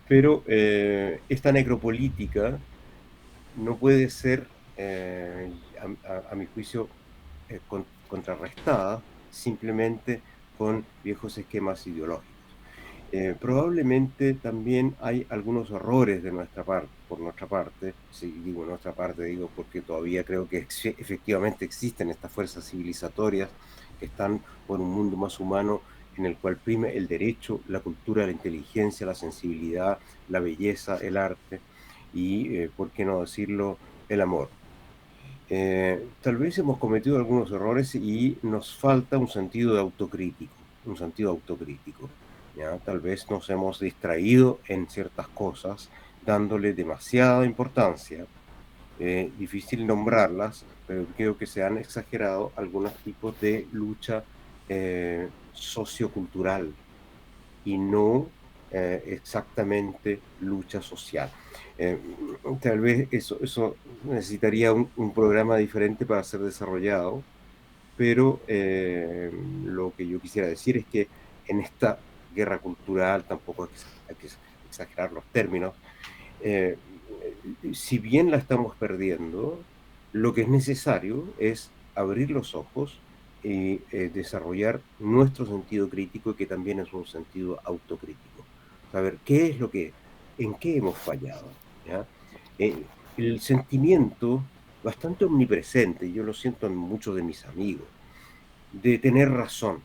Pero esta necropolítica no puede ser, a mi juicio, contrarrestada simplemente con viejos esquemas ideológicos. Probablemente también hay algunos errores de por nuestra parte, si digo nuestra parte, digo porque todavía creo que efectivamente existen estas fuerzas civilizatorias que están por un mundo más humano en el cual prime el derecho, la cultura, la inteligencia, la sensibilidad, la belleza, el arte y, por qué no decirlo, el amor. Tal vez hemos cometido algunos errores y nos falta un sentido autocrítico. ¿Ya? Tal vez nos hemos distraído en ciertas cosas, dándole demasiada importancia. Difícil nombrarlas, pero creo que se han exagerado algunos tipos de lucha sociocultural y no exactamente lucha social. Tal vez eso necesitaría un programa diferente para ser desarrollado, pero lo que yo quisiera decir es que en esta guerra cultural, tampoco hay que exagerar los términos, eh, si bien la estamos perdiendo, lo que es necesario es abrir los ojos y desarrollar nuestro sentido crítico, que también es un sentido autocrítico. Saber qué es en qué hemos fallado, ¿ya? El sentimiento bastante omnipresente, yo lo siento en muchos de mis amigos, de tener razón.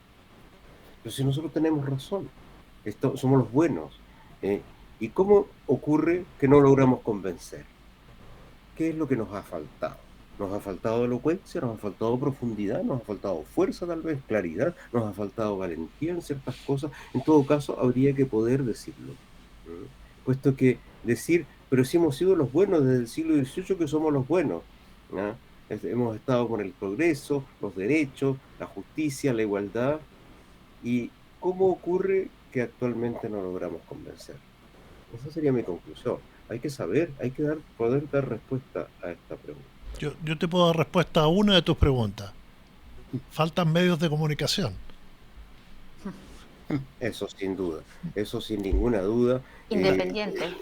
Pero si nosotros tenemos razón, somos los buenos. ¿Y cómo ocurre que no logramos convencer? ¿Qué es lo que nos ha faltado? Nos ha faltado elocuencia, nos ha faltado profundidad, nos ha faltado fuerza, tal vez, claridad, nos ha faltado valentía en ciertas cosas. En todo caso, habría que poder decirlo. Puesto que decir, pero si hemos sido los buenos desde el siglo XVIII, que somos los buenos, ¿no? Hemos estado con el progreso, los derechos, la justicia, la igualdad. ¿Y cómo ocurre que actualmente no logramos convencer? Esa sería mi conclusión. Hay que saber, poder dar respuesta a esta pregunta. Yo te puedo dar respuesta a una de tus preguntas. Faltan medios de comunicación. Eso sin duda, eso sin ninguna duda. Independiente.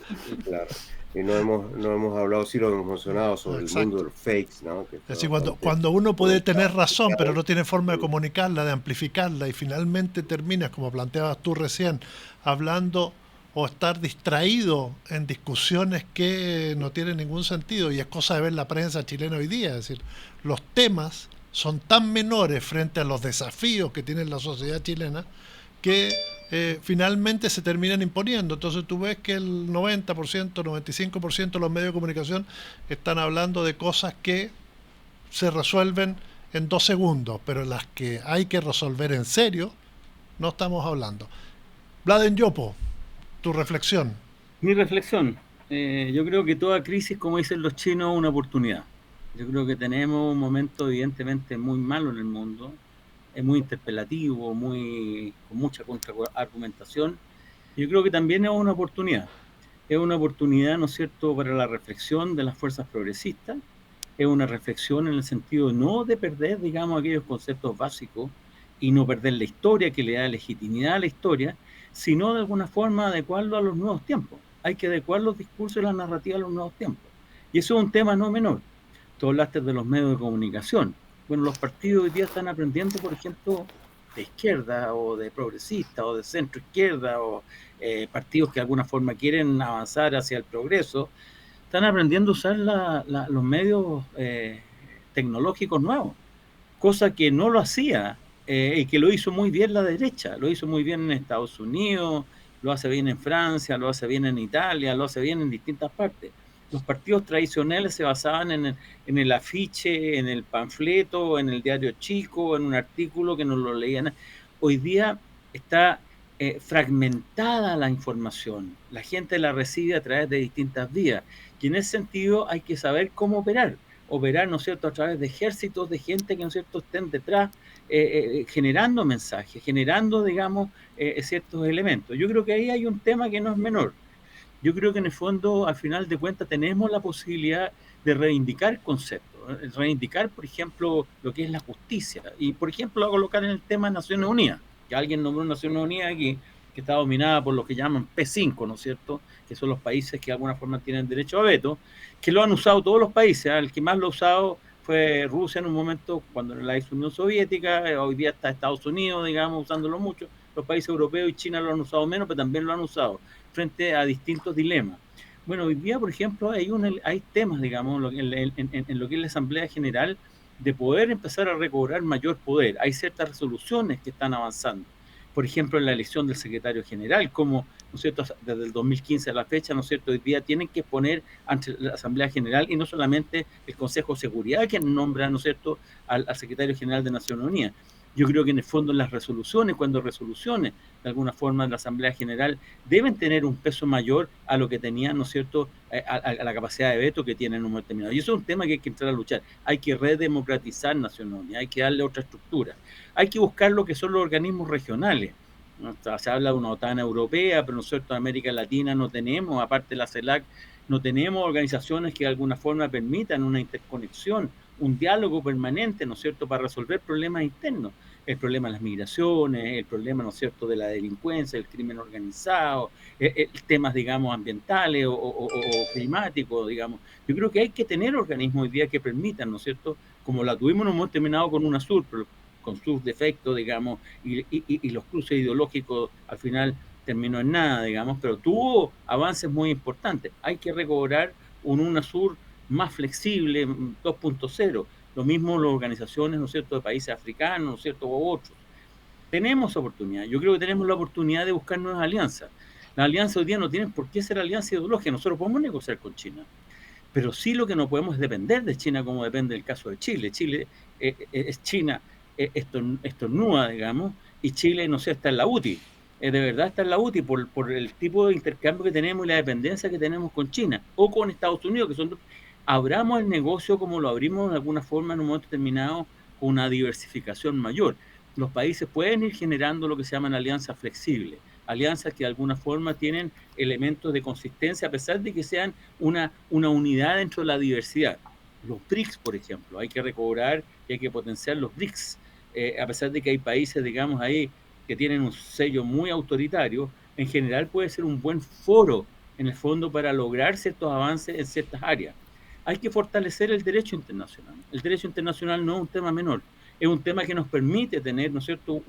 Claro. Y no hemos hablado, sí lo hemos mencionado, sobre Exacto. el mundo de los fakes, ¿no? Es decir, cuando uno puede tener razón, pero no tiene forma de comunicarla, de amplificarla, y finalmente terminas, como planteabas tú recién, hablando o estar distraído en discusiones que no tienen ningún sentido, y es cosa de ver la prensa chilena hoy día. Es decir, los temas son tan menores frente a los desafíos que tiene la sociedad chilena que finalmente se terminan imponiendo. Entonces tú ves que el 90%, 95% de los medios de comunicación están hablando de cosas que se resuelven en 2 segundos, pero las que hay que resolver en serio, no estamos hablando. Vladen Yopo, tu reflexión. Mi reflexión, yo creo que toda crisis, como dicen los chinos, es una oportunidad. Yo creo que tenemos un momento evidentemente muy malo en el mundo, es muy interpelativo, con mucha contraargumentación. Yo creo que también es una oportunidad, ¿no es cierto?, para la reflexión de las fuerzas progresistas. Es una reflexión en el sentido no de perder, digamos, aquellos conceptos básicos y no perder la historia que le da legitimidad a la historia, sino de alguna forma adecuarlo a los nuevos tiempos. Hay que adecuar los discursos y las narrativas a los nuevos tiempos. Y eso es un tema no menor. Tú hablaste de los medios de comunicación. Bueno, los partidos hoy día están aprendiendo, por ejemplo, de izquierda o de progresista o de centro izquierda o partidos que de alguna forma quieren avanzar hacia el progreso, están aprendiendo a usar los medios tecnológicos nuevos, cosa que no lo hacía y que lo hizo muy bien la derecha, lo hizo muy bien en Estados Unidos, lo hace bien en Francia, lo hace bien en Italia, lo hace bien en distintas partes. Los partidos tradicionales se basaban en el afiche, en el panfleto, en el diario chico, en un artículo que no lo leían. Hoy día está fragmentada la información, la gente la recibe a través de distintas vías, y en ese sentido hay que saber cómo operar, ¿no es cierto?, a través de ejércitos de gente que, ¿no es cierto?, estén detrás, generando mensajes, generando, digamos, ciertos elementos. Yo creo que ahí hay un tema que no es menor. Yo creo que en el fondo, al final de cuentas, tenemos la posibilidad de reivindicar conceptos, reivindicar, por ejemplo, lo que es la justicia, y, por ejemplo, a colocar en el tema de Naciones Unidas, que alguien nombró Naciones Unidas aquí, que está dominada por lo que llaman P5, ¿no es cierto?, que son los países que de alguna forma tienen derecho a veto, que lo han usado todos los países. El que más lo ha usado fue Rusia en un momento, cuando la ex Unión Soviética. Hoy día está Estados Unidos, digamos, usándolo mucho. Los países europeos y China lo han usado menos, pero también lo han usado frente a distintos dilemas. Bueno, hoy día, por ejemplo, hay temas, digamos, en lo que es la Asamblea General, de poder empezar a recobrar mayor poder. Hay ciertas resoluciones que están avanzando. Por ejemplo, en la elección del secretario general, como, ¿no es cierto?, desde el 2015 a la fecha, ¿no es cierto?, hoy día tienen que poner ante la Asamblea General, y no solamente el Consejo de Seguridad que nombra, ¿no es cierto?, al secretario general de Naciones Unidas. Yo creo que en el fondo las resoluciones, cuando resoluciones de alguna forma en la Asamblea General, deben tener un peso mayor a lo que tenían, ¿no es cierto?, a la capacidad de veto que tienen en un momento determinado. Y eso es un tema que hay que entrar a luchar. Hay que redemocratizar Naciones Unidas, hay que darle otra estructura. Hay que buscar lo que son los organismos regionales. Se habla de una OTAN europea, pero, ¿no es cierto?, en América Latina no tenemos, aparte de la CELAC, no tenemos organizaciones que de alguna forma permitan una interconexión un diálogo permanente, ¿no es cierto?, para resolver problemas internos. El problema de las migraciones, el problema, ¿no es cierto?, de la delincuencia, el crimen organizado, temas, digamos, ambientales o climáticos, digamos. Yo creo que hay que tener organismos hoy día que permitan, ¿no es cierto?, como la tuvimos, no hemos terminado con UNASUR, pero con sus defectos, digamos, y los cruces ideológicos al final terminó en nada, digamos, pero tuvo avances muy importantes. Hay que recobrar un UNASUR más flexible, 2.0. Lo mismo las organizaciones, ¿no es cierto?, de países africanos, ¿no es cierto?, u otros. Tenemos oportunidad. Yo creo que tenemos la oportunidad de buscar nuevas alianzas. Las alianzas hoy día no tienen por qué ser alianzas ideológicas. Nosotros podemos negociar con China, pero sí lo que no podemos es depender de China, como depende el caso de Chile. Chile es China, estornuda, digamos, y Chile, no sé, está en la UTI. De verdad está en la UTI por el tipo de intercambio que tenemos y la dependencia que tenemos con China o con Estados Unidos, que son... Abramos el negocio como lo abrimos de alguna forma en un momento determinado, con una diversificación mayor. Los países pueden ir generando lo que se llaman alianzas flexibles, alianzas que de alguna forma tienen elementos de consistencia a pesar de que sean una unidad dentro de la diversidad. Los BRICS, por ejemplo, hay que recobrar y hay que potenciar los BRICS, a pesar de que hay países, digamos, ahí que tienen un sello muy autoritario, en general puede ser un buen foro, en el fondo, para lograr ciertos avances en ciertas áreas. Hay que fortalecer el derecho internacional. El derecho internacional no es un tema menor, es un tema que nos permite tener, ¿no es cierto?,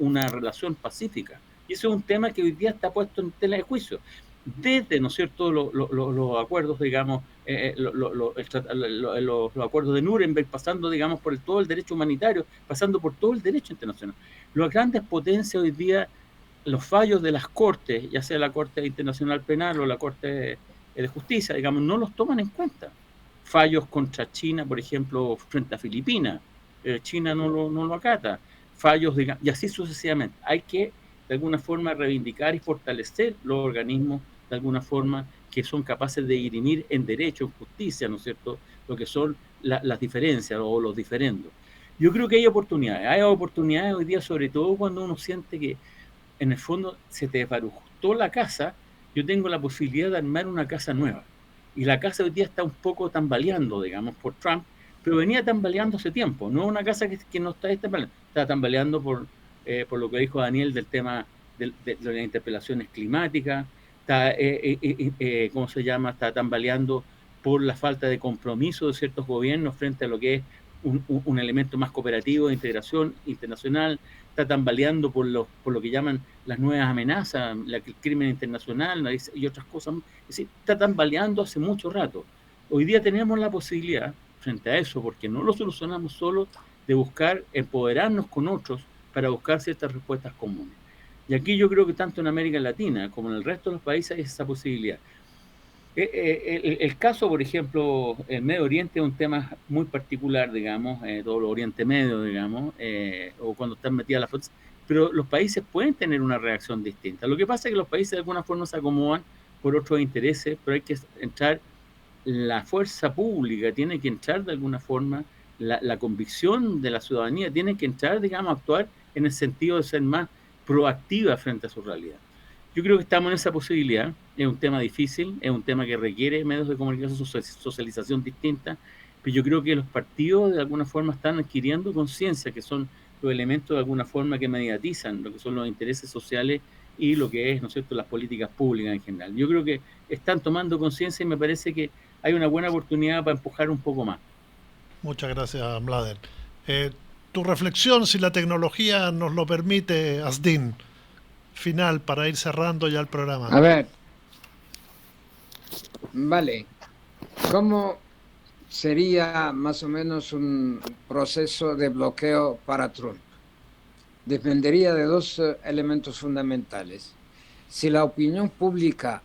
una relación pacífica. Y eso es un tema que hoy día está puesto en tela de juicio. Desde, ¿no es cierto?, los acuerdos, digamos, los acuerdos de Nuremberg, pasando, digamos, por todo el derecho humanitario, pasando por todo el derecho internacional. Las grandes potencias hoy día, los fallos de las cortes, ya sea la Corte Internacional Penal o la Corte de Justicia, digamos, no los toman en cuenta. Fallos contra China, por ejemplo, frente a Filipinas, China no lo acata. Fallos, digamos, y así sucesivamente. Hay que, de alguna forma, reivindicar y fortalecer los organismos, de alguna forma, que son capaces de dirimir en derecho, en justicia, ¿no es cierto?, lo que son las diferencias o los diferendos. Yo creo que hay oportunidades hoy día, sobre todo cuando uno siente que en el fondo se te desbarujó la casa. Yo tengo la posibilidad de armar una casa nueva. Y la casa hoy día está un poco tambaleando, digamos, por Trump, pero venía tambaleando hace tiempo. No es una casa que no está tambaleando. Está tambaleando por lo que dijo Daniel del tema de las interpelaciones climáticas. Está, ¿cómo se llama? Está tambaleando por la falta de compromiso de ciertos gobiernos frente a lo que es un elemento más cooperativo de integración internacional. Está tambaleando por lo que llaman las nuevas amenazas, el crimen internacional y otras cosas. Es decir, está tambaleando hace mucho rato. Hoy día tenemos la posibilidad, frente a eso, porque no lo solucionamos solo, de buscar empoderarnos con otros para buscar ciertas respuestas comunes. Y aquí yo creo que tanto en América Latina como en el resto de los países hay esa posibilidad. El caso, por ejemplo, el Medio Oriente es un tema muy particular, digamos, todo el Oriente Medio, digamos, o cuando están metidas las fuerzas, pero los países pueden tener una reacción distinta. Lo que pasa es que los países de alguna forma se acomodan por otros intereses, pero hay que entrar, la fuerza pública tiene que entrar de alguna forma, la convicción de la ciudadanía tiene que entrar, digamos, a actuar en el sentido de ser más proactiva frente a su realidad. Yo creo que estamos en esa posibilidad. Es un tema difícil, es un tema que requiere medios de comunicación, socialización distinta, pero yo creo que los partidos de alguna forma están adquiriendo conciencia, que son los elementos de alguna forma que mediatizan lo que son los intereses sociales y lo que es, ¿no es cierto?, las políticas públicas en general. Yo creo que están tomando conciencia y me parece que hay una buena oportunidad para empujar un poco más. Muchas gracias, Mladen. Tu reflexión, si la tecnología nos lo permite, Asdin, final para ir cerrando ya el programa. A ver, vale, ¿cómo sería más o menos un proceso de bloqueo para Trump? Dependería de dos elementos fundamentales. Si la opinión pública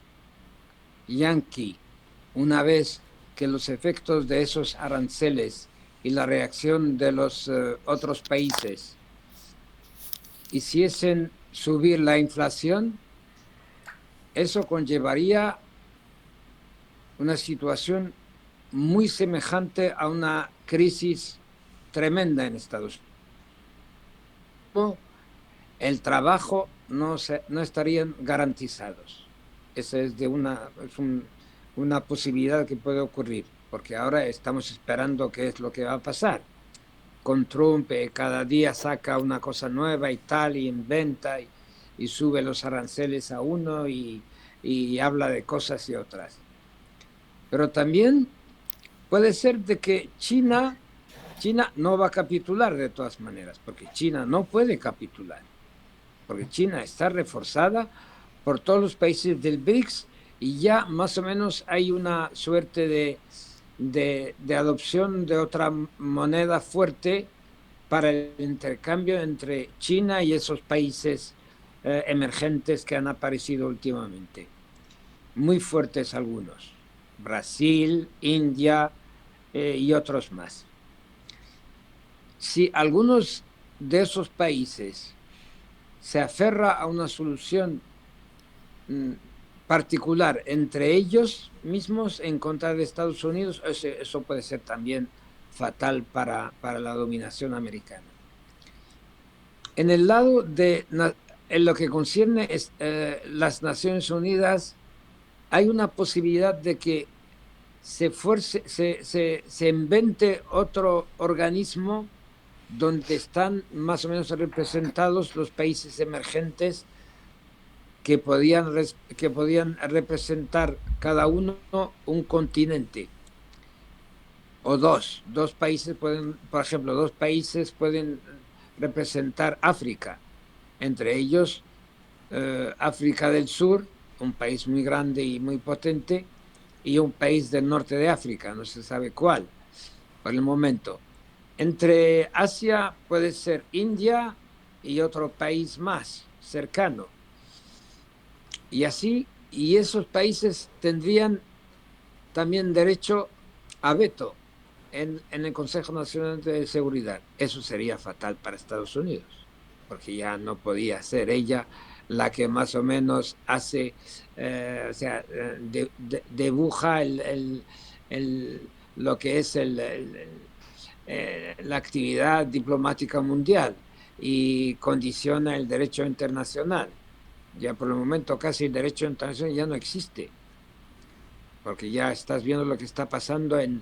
yanqui, una vez que los efectos de esos aranceles y la reacción de los otros países hiciesen subir la inflación, eso conllevaría una situación muy semejante a una crisis tremenda en Estados Unidos. El trabajo no estarían garantizados. Esa es una posibilidad que puede ocurrir. porque ahora estamos esperando qué es lo que va a pasar. Con Trump cada día saca una cosa nueva y tal, y inventa y sube los aranceles a uno y habla de cosas y otras. Pero también puede ser de que China no va a capitular de todas maneras, porque China no puede capitular, porque China está reforzada por todos los países del BRICS y ya más o menos hay una suerte de adopción de otra moneda fuerte para el intercambio entre China y esos países emergentes que han aparecido últimamente. Muy fuertes algunos. Brasil, India y otros más. Si algunos de esos países se aferra a una solución particular entre ellos mismos en contra de Estados Unidos, eso puede ser también fatal para la dominación americana. En el lado en lo que concierne las Naciones Unidas, hay una posibilidad de que se invente otro organismo donde están más o menos representados los países emergentes que podían representar cada uno un continente o dos países pueden, por ejemplo, dos países pueden representar África, entre ellos África del Sur, un país muy grande y muy potente, y un país del norte de África, no se sabe cuál por el momento. Entre Asia puede ser India y otro país más cercano. Y así, y esos países tendrían también derecho a veto en el Consejo Nacional de Seguridad. Eso sería fatal para Estados Unidos, porque ya no podía ser ella la que más o menos hace, dibuja lo que es la actividad diplomática mundial y condiciona el derecho internacional. Ya por el momento casi el derecho internacional ya no existe, porque ya estás viendo lo que está pasando en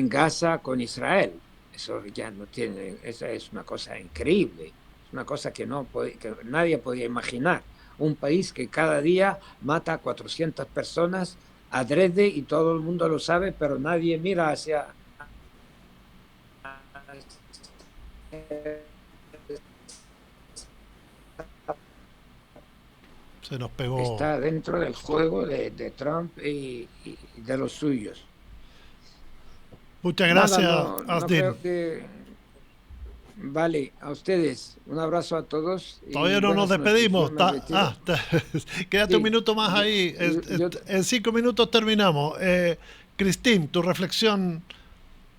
Gaza con Israel. Eso ya no tiene, esa es una cosa increíble, es una cosa que nadie podía imaginar. Un país que cada día mata a 400 personas adrede y todo el mundo lo sabe, pero nadie mira hacia... Se nos pegó. Está dentro del juego de Trump y de los suyos. Muchas gracias, no creo que... Vale, a ustedes. Un abrazo a todos. Todavía no nos despedimos. Quédate un minuto más ahí. En 5 minutos terminamos. Cristín, tu reflexión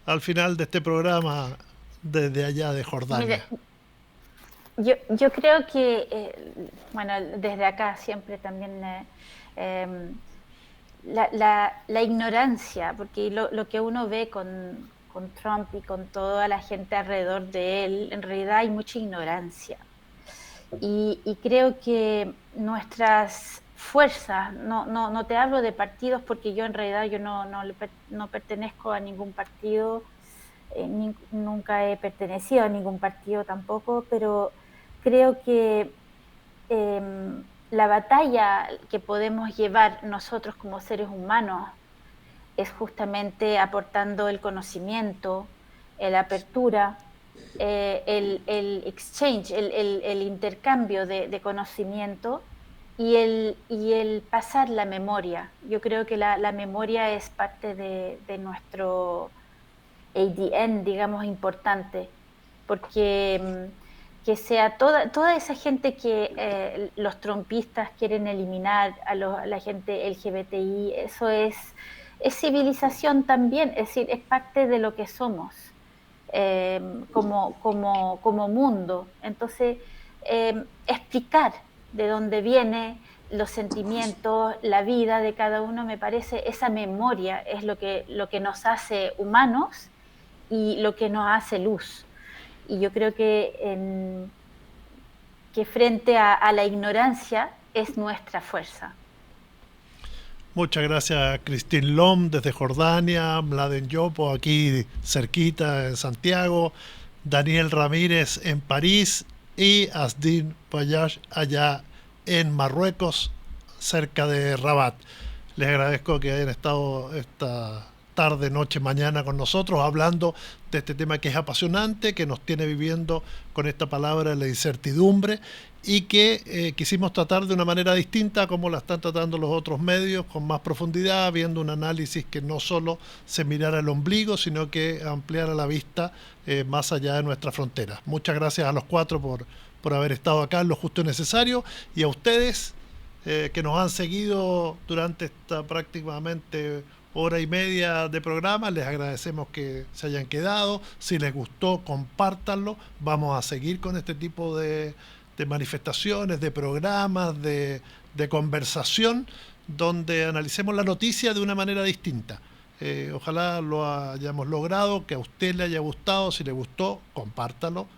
al final de este programa desde allá de Jordania. Mire, yo creo que, bueno, desde acá siempre también la ignorancia, porque lo que uno ve con Trump y con toda la gente alrededor de él, en realidad hay mucha ignorancia. Y creo que nuestras fuerzas, no te hablo de partidos porque yo en realidad no pertenezco a ningún partido, nunca he pertenecido a ningún partido tampoco, pero creo que la batalla que podemos llevar nosotros como seres humanos es justamente aportando el conocimiento, la apertura, el exchange, el intercambio de conocimiento y el pasar la memoria. Yo creo que la memoria es parte de nuestro ADN, digamos, importante, porque que sea toda esa gente que los trumpistas quieren eliminar, a la gente LGBTI, eso es civilización también, es decir, es parte de lo que somos como mundo. Entonces, explicar de dónde viene los sentimientos, la vida de cada uno, me parece, esa memoria es lo que nos hace humanos y lo que nos hace luz. Y yo creo que frente a la ignorancia es nuestra fuerza. Muchas gracias, Christine Lom desde Jordania, Mladen Yopo aquí cerquita en Santiago, Daniel Ramírez en París y Asdin Payash allá en Marruecos, cerca de Rabat. Les agradezco que hayan estado esta tarde, noche, mañana con nosotros hablando de este tema que es apasionante, que nos tiene viviendo con esta palabra la incertidumbre y que quisimos tratar de una manera distinta como la están tratando los otros medios, con más profundidad, viendo un análisis que no solo se mirara el ombligo, sino que ampliara la vista más allá de nuestras fronteras. Muchas gracias a los cuatro por haber estado acá en lo justo y necesario, y a ustedes que nos han seguido durante esta prácticamente hora y media de programa. Les agradecemos que se hayan quedado. Si les gustó, compártanlo. Vamos a seguir con este tipo de manifestaciones, de programas, de conversación, donde analicemos la noticia de una manera distinta. Ojalá lo hayamos logrado, que a usted le haya gustado. Si le gustó, compártalo.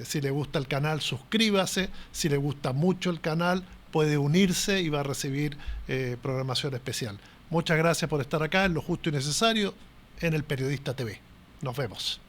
Si le gusta el canal, suscríbase. Si le gusta mucho el canal, puede unirse y va a recibir programación especial. Muchas gracias por estar acá en Lo Justo y Necesario en El Periodista TV. Nos vemos.